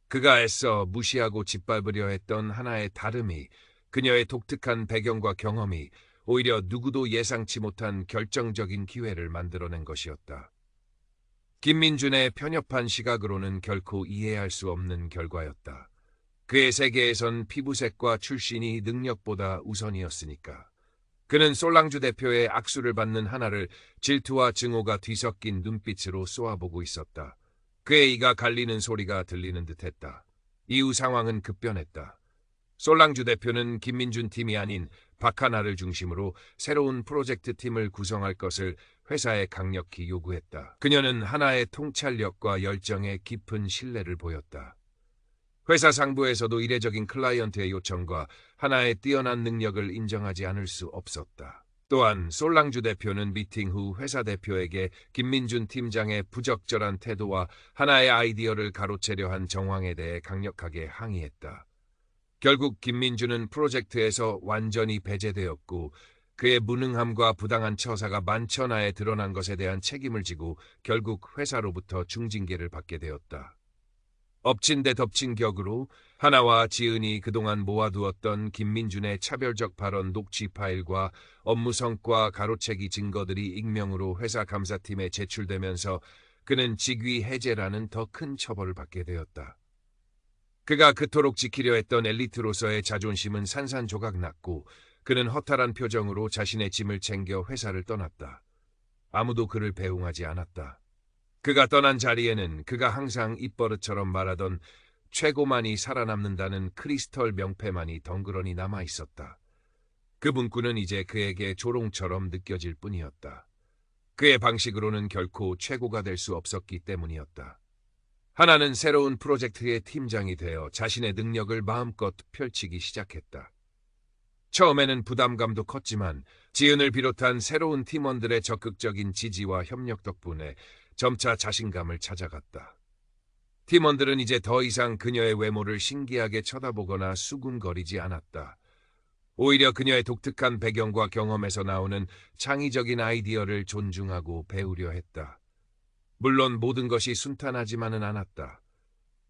그가 애써 무시하고 짓밟으려 했던 하나의 다름이, 그녀의 독특한 배경과 경험이 오히려 누구도 예상치 못한 결정적인 기회를 만들어낸 것이었다. 김민준의 편협한 시각으로는 결코 이해할 수 없는 결과였다. 그의 세계에선 피부색과 출신이 능력보다 우선이었으니까. 그는 솔랑주 대표의 악수를 받는 하나를 질투와 증오가 뒤섞인 눈빛으로 쏘아보고 있었다. 그의 이가 갈리는 소리가 들리는 듯했다. 이후 상황은 급변했다. 솔랑주 대표는 김민준 팀이 아닌 박하나를 중심으로 새로운 프로젝트 팀을 구성할 것을 회사에 강력히 요구했다. 그녀는 하나의 통찰력과 열정에 깊은 신뢰를 보였다. 회사 상부에서도 이례적인 클라이언트의 요청과 하나의 뛰어난 능력을 인정하지 않을 수 없었다. 또한 솔랑주 대표는 미팅 후 회사 대표에게 김민준 팀장의 부적절한 태도와 하나의 아이디어를 가로채려 한 정황에 대해 강력하게 항의했다. 결국 김민준은 프로젝트에서 완전히 배제되었고 그의 무능함과 부당한 처사가 만천하에 드러난 것에 대한 책임을 지고 결국 회사로부터 중징계를 받게 되었다. 엎친 데 덮친 격으로 하나와 지은이 그동안 모아두었던 김민준의 차별적 발언 녹취 파일과 업무 성과 가로채기 증거들이 익명으로 회사 감사팀에 제출되면서 그는 직위 해제라는 더 큰 처벌을 받게 되었다. 그가 그토록 지키려 했던 엘리트로서의 자존심은 산산조각 났고 그는 허탈한 표정으로 자신의 짐을 챙겨 회사를 떠났다. 아무도 그를 배웅하지 않았다. 그가 떠난 자리에는 그가 항상 입버릇처럼 말하던 최고만이 살아남는다는 크리스털 명패만이 덩그러니 남아 있었다. 그 문구는 이제 그에게 조롱처럼 느껴질 뿐이었다. 그의 방식으로는 결코 최고가 될 수 없었기 때문이었다. 하나는 새로운 프로젝트의 팀장이 되어 자신의 능력을 마음껏 펼치기 시작했다. 처음에는 부담감도 컸지만 지은을 비롯한 새로운 팀원들의 적극적인 지지와 협력 덕분에 점차 자신감을 찾아갔다. 팀원들은 이제 더 이상 그녀의 외모를 신기하게 쳐다보거나 수군거리지 않았다. 오히려 그녀의 독특한 배경과 경험에서 나오는 창의적인 아이디어를 존중하고 배우려 했다. 물론 모든 것이 순탄하지만은 않았다.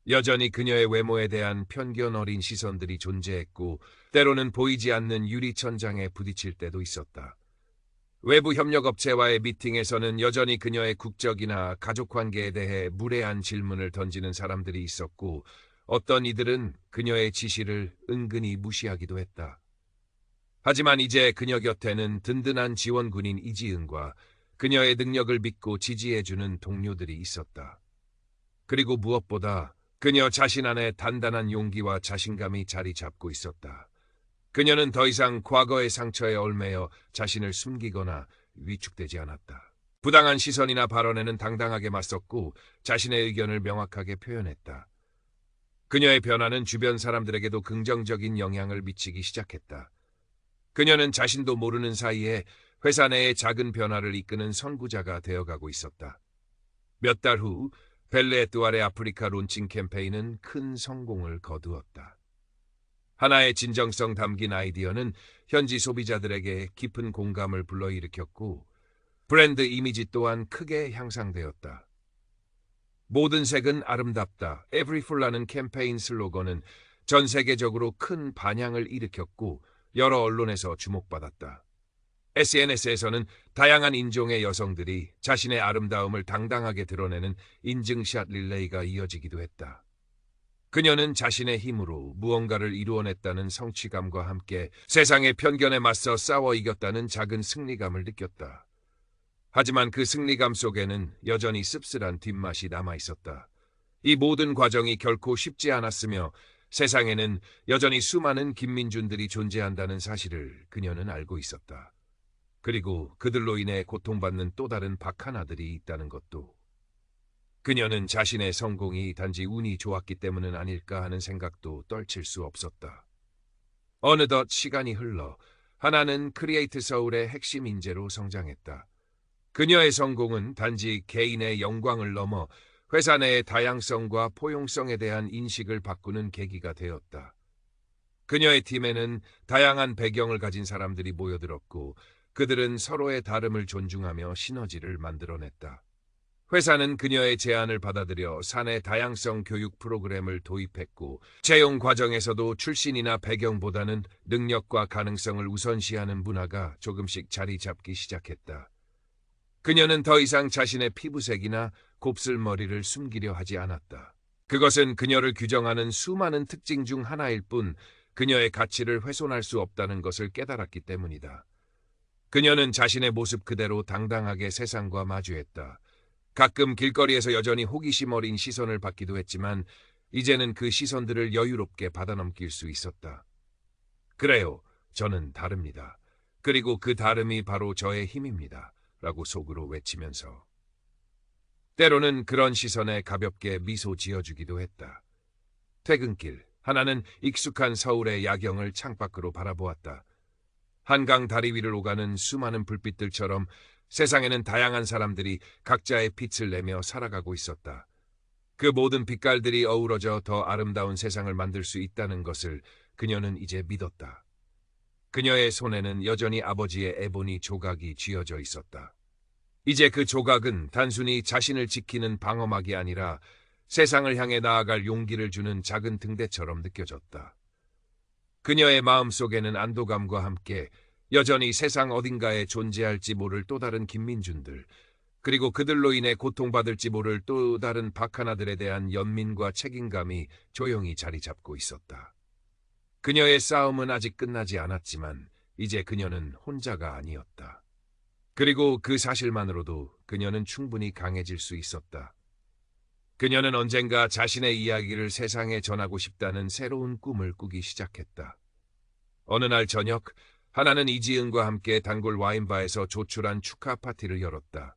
여전히 그녀의 외모에 대한 편견 어린 시선들이 존재했고 때로는 보이지 않는 유리 천장에 부딪힐 때도 있었다. 외부 협력업체와의 미팅에서는 여전히 그녀의 국적이나 가족 관계에 대해 무례한 질문을 던지는 사람들이 있었고 어떤 이들은 그녀의 지시를 은근히 무시하기도 했다. 하지만 이제 그녀 곁에는 든든한 지원군인 이지은과 그녀의 능력을 믿고 지지해주는 동료들이 있었다. 그리고 무엇보다 그녀 자신 안에 단단한 용기와 자신감이 자리 잡고 있었다. 그녀는 더 이상 과거의 상처에 얽매여 자신을 숨기거나 위축되지 않았다. 부당한 시선이나 발언에는 당당하게 맞섰고 자신의 의견을 명확하게 표현했다. 그녀의 변화는 주변 사람들에게도 긍정적인 영향을 미치기 시작했다. 그녀는 자신도 모르는 사이에 회사 내의 작은 변화를 이끄는 선구자가 되어가고 있었다. 몇 달 후 벨르 에뚜알의 아프리카 론칭 캠페인은 큰 성공을 거두었다. 하나의 진정성 담긴 아이디어는 현지 소비자들에게 깊은 공감을 불러일으켰고 브랜드 이미지 또한 크게 향상되었다. 모든 색은 아름답다. Everyful라는 캠페인 슬로건은 전 세계적으로 큰 반향을 일으켰고 여러 언론에서 주목받았다. SNS에서는 다양한 인종의 여성들이 자신의 아름다움을 당당하게 드러내는 인증샷 릴레이가 이어지기도 했다. 그녀는 자신의 힘으로 무언가를 이루어냈다는 성취감과 함께 세상의 편견에 맞서 싸워 이겼다는 작은 승리감을 느꼈다. 하지만 그 승리감 속에는 여전히 씁쓸한 뒷맛이 남아있었다. 이 모든 과정이 결코 쉽지 않았으며 세상에는 여전히 수많은 김민준들이 존재한다는 사실을 그녀는 알고 있었다. 그리고 그들로 인해 고통받는 또 다른 박하나들이 있다는 것도. 그녀는 자신의 성공이 단지 운이 좋았기 때문은 아닐까 하는 생각도 떨칠 수 없었다. 어느덧 시간이 흘러 하나는 크리에이트 서울의 핵심 인재로 성장했다. 그녀의 성공은 단지 개인의 영광을 넘어 회사 내의 다양성과 포용성에 대한 인식을 바꾸는 계기가 되었다. 그녀의 팀에는 다양한 배경을 가진 사람들이 모여들었고 그들은 서로의 다름을 존중하며 시너지를 만들어냈다. 회사는 그녀의 제안을 받아들여 사내 다양성 교육 프로그램을 도입했고 채용 과정에서도 출신이나 배경보다는 능력과 가능성을 우선시하는 문화가 조금씩 자리 잡기 시작했다. 그녀는 더 이상 자신의 피부색이나 곱슬머리를 숨기려 하지 않았다. 그것은 그녀를 규정하는 수많은 특징 중 하나일 뿐 그녀의 가치를 훼손할 수 없다는 것을 깨달았기 때문이다. 그녀는 자신의 모습 그대로 당당하게 세상과 마주했다. 가끔 길거리에서 여전히 호기심 어린 시선을 받기도 했지만 이제는 그 시선들을 여유롭게 받아넘길 수 있었다. 그래요, 저는 다릅니다. 그리고 그 다름이 바로 저의 힘입니다. 라고 속으로 외치면서. 때로는 그런 시선에 가볍게 미소 지어주기도 했다. 퇴근길, 하나는 익숙한 서울의 야경을 창밖으로 바라보았다. 한강 다리 위를 오가는 수많은 불빛들처럼 세상에는 다양한 사람들이 각자의 빛을 내며 살아가고 있었다. 그 모든 빛깔들이 어우러져 더 아름다운 세상을 만들 수 있다는 것을 그녀는 이제 믿었다. 그녀의 손에는 여전히 아버지의 에보니 조각이 쥐어져 있었다. 이제 그 조각은 단순히 자신을 지키는 방어막이 아니라 세상을 향해 나아갈 용기를 주는 작은 등대처럼 느껴졌다. 그녀의 마음속에는 안도감과 함께 여전히 세상 어딘가에 존재할지 모를 또 다른 김민준들, 그리고 그들로 인해 고통받을지 모를 또 다른 박하나들에 대한 연민과 책임감이 조용히 자리 잡고 있었다. 그녀의 싸움은 아직 끝나지 않았지만 이제 그녀는 혼자가 아니었다. 그리고 그 사실만으로도 그녀는 충분히 강해질 수 있었다. 그녀는 언젠가 자신의 이야기를 세상에 전하고 싶다는 새로운 꿈을 꾸기 시작했다. 어느 날 저녁, 하나는 이지은과 함께 단골 와인바에서 조촐한 축하 파티를 열었다.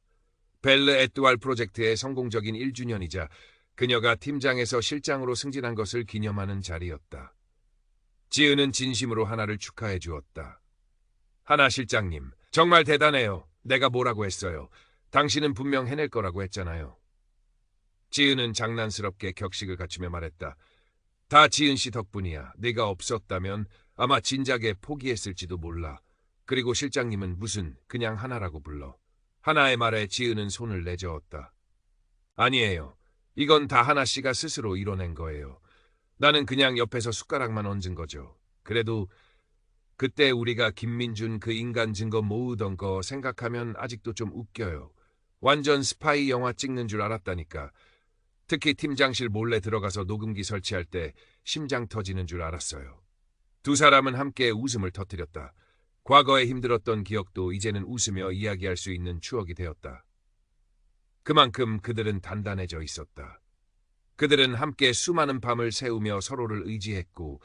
벨르 에뚜알 프로젝트의 성공적인 1주년이자 그녀가 팀장에서 실장으로 승진한 것을 기념하는 자리였다. 지은은 진심으로 하나를 축하해 주었다. 하나 실장님, 정말 대단해요. 내가 뭐라고 했어요. 당신은 분명 해낼 거라고 했잖아요. 지은은 장난스럽게 격식을 갖추며 말했다. 다 지은 씨 덕분이야. 네가 없었다면 아마 진작에 포기했을지도 몰라. 그리고 실장님은 무슨 그냥 하나라고 불러. 하나의 말에 지은은 손을 내저었다. 아니에요. 이건 다 하나씨가 스스로 이뤄낸 거예요. 나는 그냥 옆에서 숟가락만 얹은 거죠. 그래도 그때 우리가 김민준 그 인간 증거 모으던 거 생각하면 아직도 좀 웃겨요. 완전 스파이 영화 찍는 줄 알았다니까. 특히 팀장실 몰래 들어가서 녹음기 설치할 때 심장 터지는 줄 알았어요. 두 사람은 함께 웃음을 터뜨렸다. 과거에 힘들었던 기억도 이제는 웃으며 이야기할 수 있는 추억이 되었다. 그만큼 그들은 단단해져 있었다. 그들은 함께 수많은 밤을 새우며 서로를 의지했고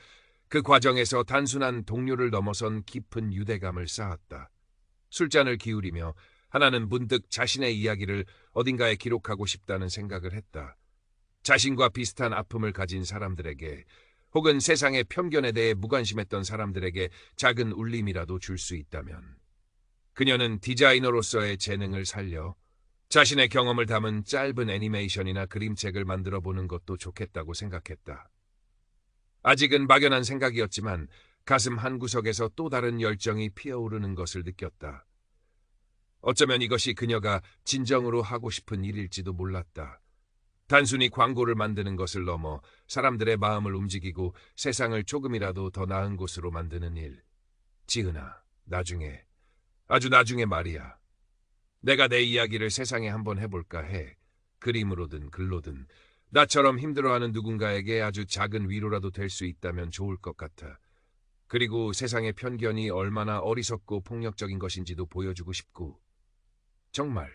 그 과정에서 단순한 동료를 넘어선 깊은 유대감을 쌓았다. 술잔을 기울이며 하나는 문득 자신의 이야기를 어딘가에 기록하고 싶다는 생각을 했다. 자신과 비슷한 아픔을 가진 사람들에게 혹은 세상의 편견에 대해 무관심했던 사람들에게 작은 울림이라도 줄 수 있다면. 그녀는 디자이너로서의 재능을 살려 자신의 경험을 담은 짧은 애니메이션이나 그림책을 만들어 보는 것도 좋겠다고 생각했다. 아직은 막연한 생각이었지만 가슴 한구석에서 또 다른 열정이 피어오르는 것을 느꼈다. 어쩌면 이것이 그녀가 진정으로 하고 싶은 일일지도 몰랐다. 단순히 광고를 만드는 것을 넘어 사람들의 마음을 움직이고 세상을 조금이라도 더 나은 곳으로 만드는 일. 지은아, 나중에, 아주 나중에 말이야. 내가 내 이야기를 세상에 한번 해볼까 해. 그림으로든 글로든 나처럼 힘들어하는 누군가에게 아주 작은 위로라도 될 수 있다면 좋을 것 같아. 그리고 세상의 편견이 얼마나 어리석고 폭력적인 것인지도 보여주고 싶고. 정말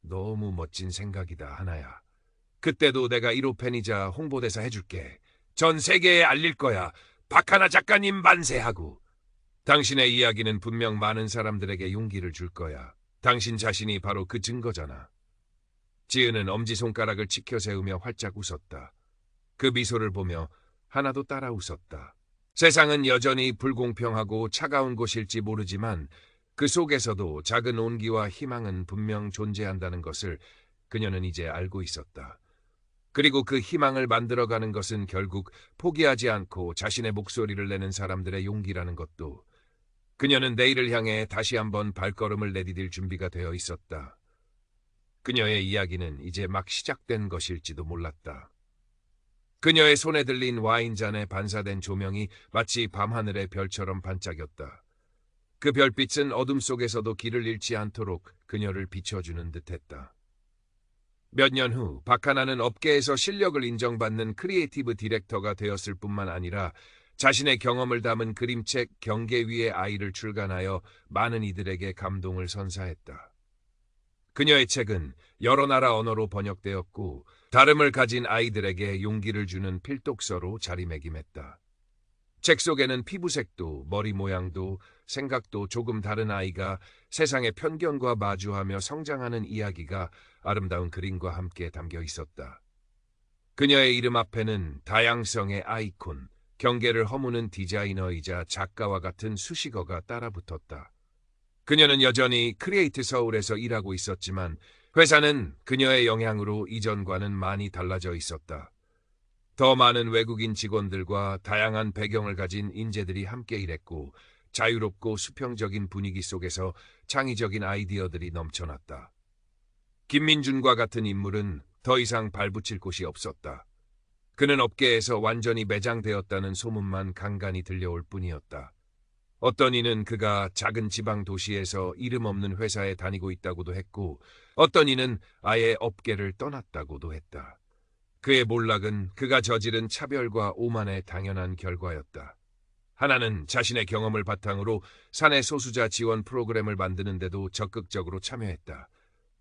너무 멋진 생각이다, 하나야. 그때도 내가 1호 팬이자 홍보대사 해줄게. 전 세계에 알릴 거야. 박하나 작가님 만세하고. 당신의 이야기는 분명 많은 사람들에게 용기를 줄 거야. 당신 자신이 바로 그 증거잖아. 지은은 엄지손가락을 치켜 세우며 활짝 웃었다. 그 미소를 보며 하나도 따라 웃었다. 세상은 여전히 불공평하고 차가운 곳일지 모르지만 그 속에서도 작은 온기와 희망은 분명 존재한다는 것을 그녀는 이제 알고 있었다. 그리고 그 희망을 만들어가는 것은 결국 포기하지 않고 자신의 목소리를 내는 사람들의 용기라는 것도. 그녀는 내일을 향해 다시 한번 발걸음을 내디딜 준비가 되어 있었다. 그녀의 이야기는 이제 막 시작된 것일지도 몰랐다. 그녀의 손에 들린 와인잔에 반사된 조명이 마치 밤하늘의 별처럼 반짝였다. 그 별빛은 어둠 속에서도 길을 잃지 않도록 그녀를 비춰주는 듯했다. 몇 년 후 박하나는 업계에서 실력을 인정받는 크리에이티브 디렉터가 되었을 뿐만 아니라 자신의 경험을 담은 그림책 경계 위의 아이를 출간하여 많은 이들에게 감동을 선사했다. 그녀의 책은 여러 나라 언어로 번역되었고 다름을 가진 아이들에게 용기를 주는 필독서로 자리매김했다. 책 속에는 피부색도 머리 모양도 생각도 조금 다른 아이가 세상의 편견과 마주하며 성장하는 이야기가 아름다운 그림과 함께 담겨 있었다. 그녀의 이름 앞에는 다양성의 아이콘, 경계를 허무는 디자이너이자 작가와 같은 수식어가 따라붙었다. 그녀는 여전히 크리에이트 서울에서 일하고 있었지만 회사는 그녀의 영향으로 이전과는 많이 달라져 있었다. 더 많은 외국인 직원들과 다양한 배경을 가진 인재들이 함께 일했고 자유롭고 수평적인 분위기 속에서 창의적인 아이디어들이 넘쳐났다. 김민준과 같은 인물은 더 이상 발붙일 곳이 없었다. 그는 업계에서 완전히 매장되었다는 소문만 간간히 들려올 뿐이었다. 어떤 이는 그가 작은 지방 도시에서 이름 없는 회사에 다니고 있다고도 했고 어떤 이는 아예 업계를 떠났다고도 했다. 그의 몰락은 그가 저지른 차별과 오만의 당연한 결과였다. 하나는 자신의 경험을 바탕으로 사내 소수자 지원 프로그램을 만드는데도 적극적으로 참여했다.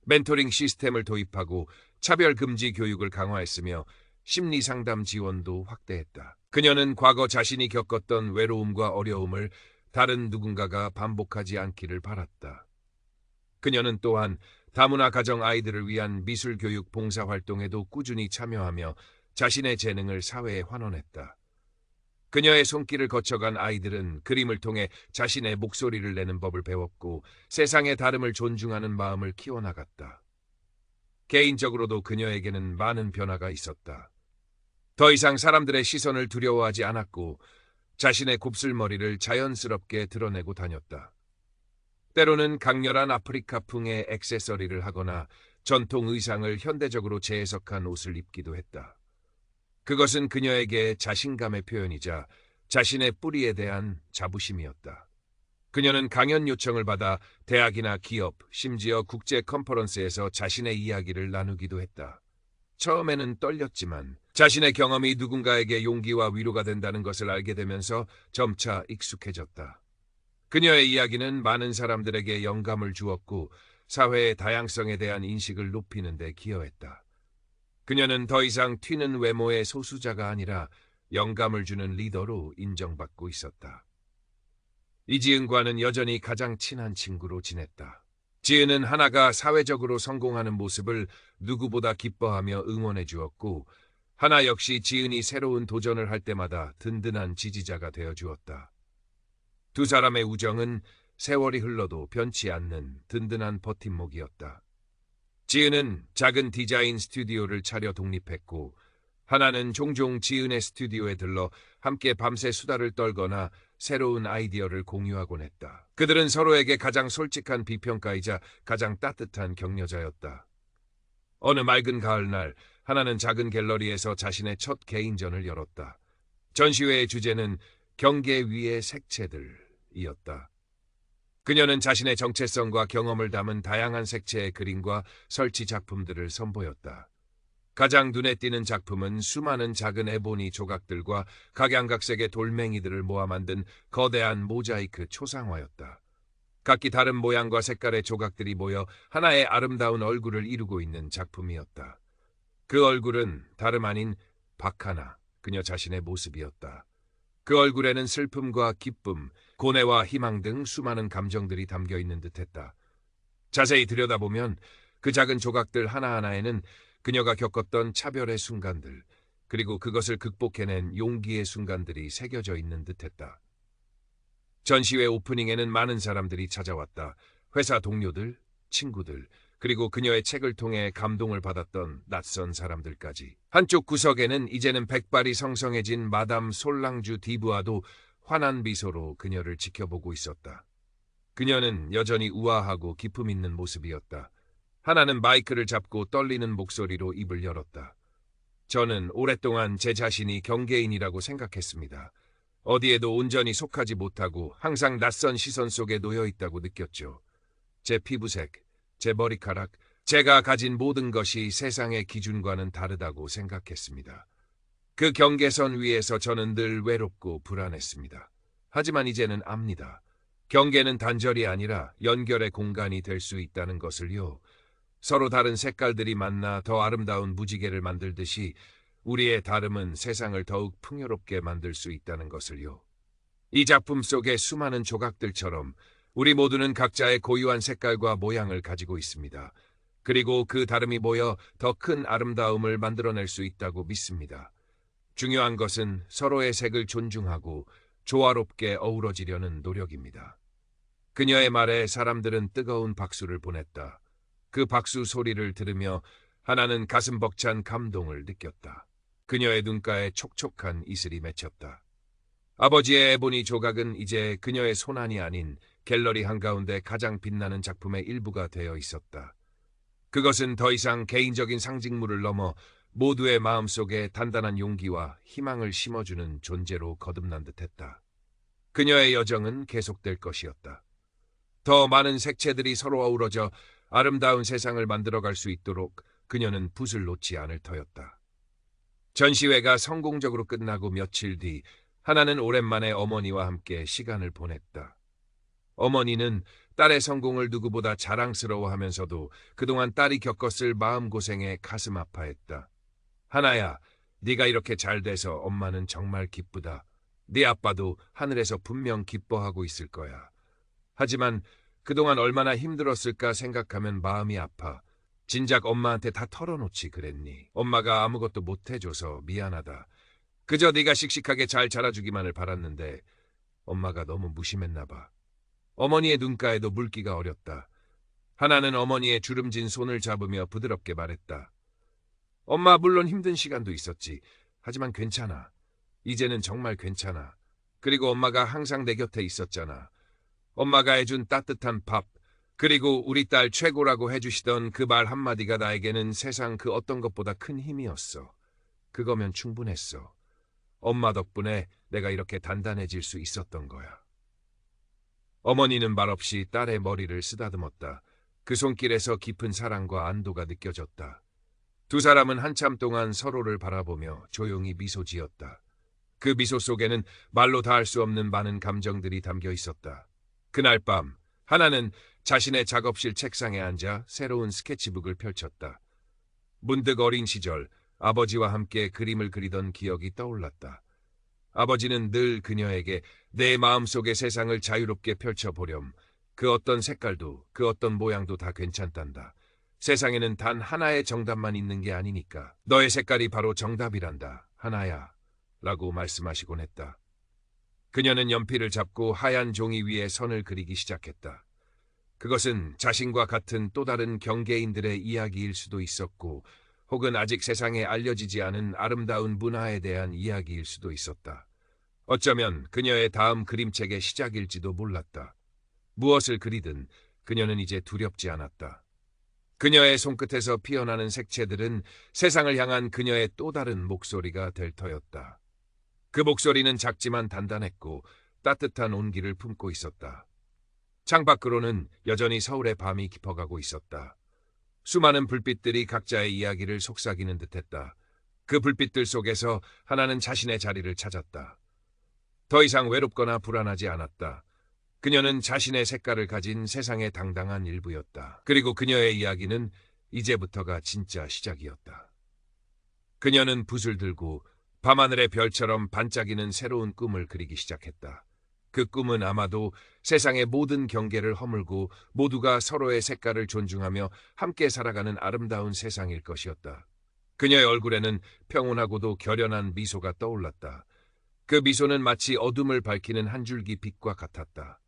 멘토링 시스템을 도입하고 차별 금지 교육을 강화했으며 심리 상담 지원도 확대했다. 그녀는 과거 자신이 겪었던 외로움과 어려움을 다른 누군가가 반복하지 않기를 바랐다. 그녀는 또한 다문화 가정 아이들을 위한 미술 교육 봉사 활동에도 꾸준히 참여하며 자신의 재능을 사회에 환원했다. 그녀의 손길을 거쳐간 아이들은 그림을 통해 자신의 목소리를 내는 법을 배웠고 세상의 다름을 존중하는 마음을 키워나갔다. 개인적으로도 그녀에게는 많은 변화가 있었다. 더 이상 사람들의 시선을 두려워하지 않았고 자신의 곱슬머리를 자연스럽게 드러내고 다녔다. 때로는 강렬한 아프리카풍의 액세서리를 하거나 전통 의상을 현대적으로 재해석한 옷을 입기도 했다. 그것은 그녀에게 자신감의 표현이자 자신의 뿌리에 대한 자부심이었다. 그녀는 강연 요청을 받아 대학이나 기업, 심지어 국제 컨퍼런스에서 자신의 이야기를 나누기도 했다. 처음에는 떨렸지만 자신의 경험이 누군가에게 용기와 위로가 된다는 것을 알게 되면서 점차 익숙해졌다. 그녀의 이야기는 많은 사람들에게 영감을 주었고 사회의 다양성에 대한 인식을 높이는 데 기여했다. 그녀는 더 이상 튀는 외모의 소수자가 아니라 영감을 주는 리더로 인정받고 있었다. 이지은과는 여전히 가장 친한 친구로 지냈다. 지은은 하나가 사회적으로 성공하는 모습을 누구보다 기뻐하며 응원해 주었고 하나 역시 지은이 새로운 도전을 할 때마다 든든한 지지자가 되어 주었다. 두 사람의 우정은 세월이 흘러도 변치 않는 든든한 버팀목이었다. 지은은 작은 디자인 스튜디오를 차려 독립했고 하나는 종종 지은의 스튜디오에 들러 함께 밤새 수다를 떨거나 새로운 아이디어를 공유하곤 했다. 그들은 서로에게 가장 솔직한 비평가이자 가장 따뜻한 격려자였다. 어느 맑은 가을날 하나는 작은 갤러리에서 자신의 첫 개인전을 열었다. 전시회의 주제는 경계 위의 색채들이었다. 그녀는 자신의 정체성과 경험을 담은 다양한 색채의 그림과 설치 작품들을 선보였다. 가장 눈에 띄는 작품은 수많은 작은 에보니 조각들과 각양각색의 돌멩이들을 모아 만든 거대한 모자이크 초상화였다. 각기 다른 모양과 색깔의 조각들이 모여 하나의 아름다운 얼굴을 이루고 있는 작품이었다. 그 얼굴은 다름 아닌 박하나, 그녀 자신의 모습이었다. 그 얼굴에는 슬픔과 기쁨, 고뇌와 희망 등 수많은 감정들이 담겨 있는 듯했다. 자세히 들여다보면 그 작은 조각들 하나하나에는 그녀가 겪었던 차별의 순간들, 그리고 그것을 극복해낸 용기의 순간들이 새겨져 있는 듯했다. 전시회 오프닝에는 많은 사람들이 찾아왔다. 회사 동료들, 친구들, 그리고 그녀의 책을 통해 감동을 받았던 낯선 사람들까지. 한쪽 구석에는 이제는 백발이 성성해진 마담 솔랑주 디부아도 환한 미소로 그녀를 지켜보고 있었다. 그녀는 여전히 우아하고 기품 있는 모습이었다. 하나는 마이크를 잡고 떨리는 목소리로 입을 열었다. 저는 오랫동안 제 자신이 경계인이라고 생각했습니다. 어디에도 온전히 속하지 못하고 항상 낯선 시선 속에 놓여 있다고 느꼈죠. 제 피부색, 제 머리카락, 제가 가진 모든 것이 세상의 기준과는 다르다고 생각했습니다. 그 경계선 위에서 저는 늘 외롭고 불안했습니다. 하지만 이제는 압니다. 경계는 단절이 아니라 연결의 공간이 될 수 있다는 것을요. 서로 다른 색깔들이 만나 더 아름다운 무지개를 만들듯이 우리의 다름은 세상을 더욱 풍요롭게 만들 수 있다는 것을요. 이 작품 속의 수많은 조각들처럼 우리 모두는 각자의 고유한 색깔과 모양을 가지고 있습니다. 그리고 그 다름이 모여 더 큰 아름다움을 만들어낼 수 있다고 믿습니다. 중요한 것은 서로의 색을 존중하고 조화롭게 어우러지려는 노력입니다. 그녀의 말에 사람들은 뜨거운 박수를 보냈다. 그 박수 소리를 들으며 하나는 가슴 벅찬 감동을 느꼈다. 그녀의 눈가에 촉촉한 이슬이 맺혔다. 아버지의 에보니 조각은 이제 그녀의 손안이 아닌 갤러리 한가운데 가장 빛나는 작품의 일부가 되어 있었다. 그것은 더 이상 개인적인 상징물을 넘어 모두의 마음속에 단단한 용기와 희망을 심어주는 존재로 거듭난 듯했다. 그녀의 여정은 계속될 것이었다. 더 많은 색채들이 서로 어우러져 아름다운 세상을 만들어갈 수 있도록 그녀는 붓을 놓지 않을 터였다. 전시회가 성공적으로 끝나고 며칠 뒤 하나는 오랜만에 어머니와 함께 시간을 보냈다. 어머니는 딸의 성공을 누구보다 자랑스러워하면서도 그동안 딸이 겪었을 마음고생에 가슴 아파했다. 하나야, 네가 이렇게 잘 돼서 엄마는 정말 기쁘다. 네 아빠도 하늘에서 분명 기뻐하고 있을 거야. 하지만 그동안 얼마나 힘들었을까 생각하면 마음이 아파. 진작 엄마한테 다 털어놓지 그랬니? 엄마가 아무것도 못해줘서 미안하다. 그저 네가 씩씩하게 잘 자라주기만을 바랐는데 엄마가 너무 무심했나 봐. 어머니의 눈가에도 물기가 어렸다. 하나는 어머니의 주름진 손을 잡으며 부드럽게 말했다. 엄마 물론 힘든 시간도 있었지. 하지만 괜찮아. 이제는 정말 괜찮아. 그리고 엄마가 항상 내 곁에 있었잖아. 엄마가 해준 따뜻한 밥, 그리고 우리 딸 최고라고 해주시던 그 말 한마디가 나에게는 세상 그 어떤 것보다 큰 힘이었어. 그거면 충분했어. 엄마 덕분에 내가 이렇게 단단해질 수 있었던 거야. 어머니는 말없이 딸의 머리를 쓰다듬었다. 그 손길에서 깊은 사랑과 안도가 느껴졌다. 두 사람은 한참 동안 서로를 바라보며 조용히 미소 지었다. 그 미소 속에는 말로 다할 수 없는 많은 감정들이 담겨 있었다. 그날 밤 하나는 자신의 작업실 책상에 앉아 새로운 스케치북을 펼쳤다. 문득 어린 시절 아버지와 함께 그림을 그리던 기억이 떠올랐다. 아버지는 늘 그녀에게 내 마음속의 세상을 자유롭게 펼쳐보렴. 그 어떤 색깔도 그 어떤 모양도 다 괜찮단다. 세상에는 단 하나의 정답만 있는 게 아니니까. 너의 색깔이 바로 정답이란다. 하나야. 라고 말씀하시곤 했다. 그녀는 연필을 잡고 하얀 종이 위에 선을 그리기 시작했다. 그것은 자신과 같은 또 다른 경계인들의 이야기일 수도 있었고 혹은 아직 세상에 알려지지 않은 아름다운 문화에 대한 이야기일 수도 있었다. 어쩌면 그녀의 다음 그림책의 시작일지도 몰랐다. 무엇을 그리든 그녀는 이제 두렵지 않았다. 그녀의 손끝에서 피어나는 색채들은 세상을 향한 그녀의 또 다른 목소리가 될 터였다. 그 목소리는 작지만 단단했고 따뜻한 온기를 품고 있었다. 창밖으로는 여전히 서울의 밤이 깊어가고 있었다. 수많은 불빛들이 각자의 이야기를 속삭이는 듯했다. 그 불빛들 속에서 하나는 자신의 자리를 찾았다. 더 이상 외롭거나 불안하지 않았다. 그녀는 자신의 색깔을 가진 세상의 당당한 일부였다. 그리고 그녀의 이야기는 이제부터가 진짜 시작이었다. 그녀는 붓을 들고 밤하늘의 별처럼 반짝이는 새로운 꿈을 그리기 시작했다. 그 꿈은 아마도 세상의 모든 경계를 허물고 모두가 서로의 색깔을 존중하며 함께 살아가는 아름다운 세상일 것이었다. 그녀의 얼굴에는 평온하고도 결연한 미소가 떠올랐다. 그 미소는 마치 어둠을 밝히는 한 줄기 빛과 같았다.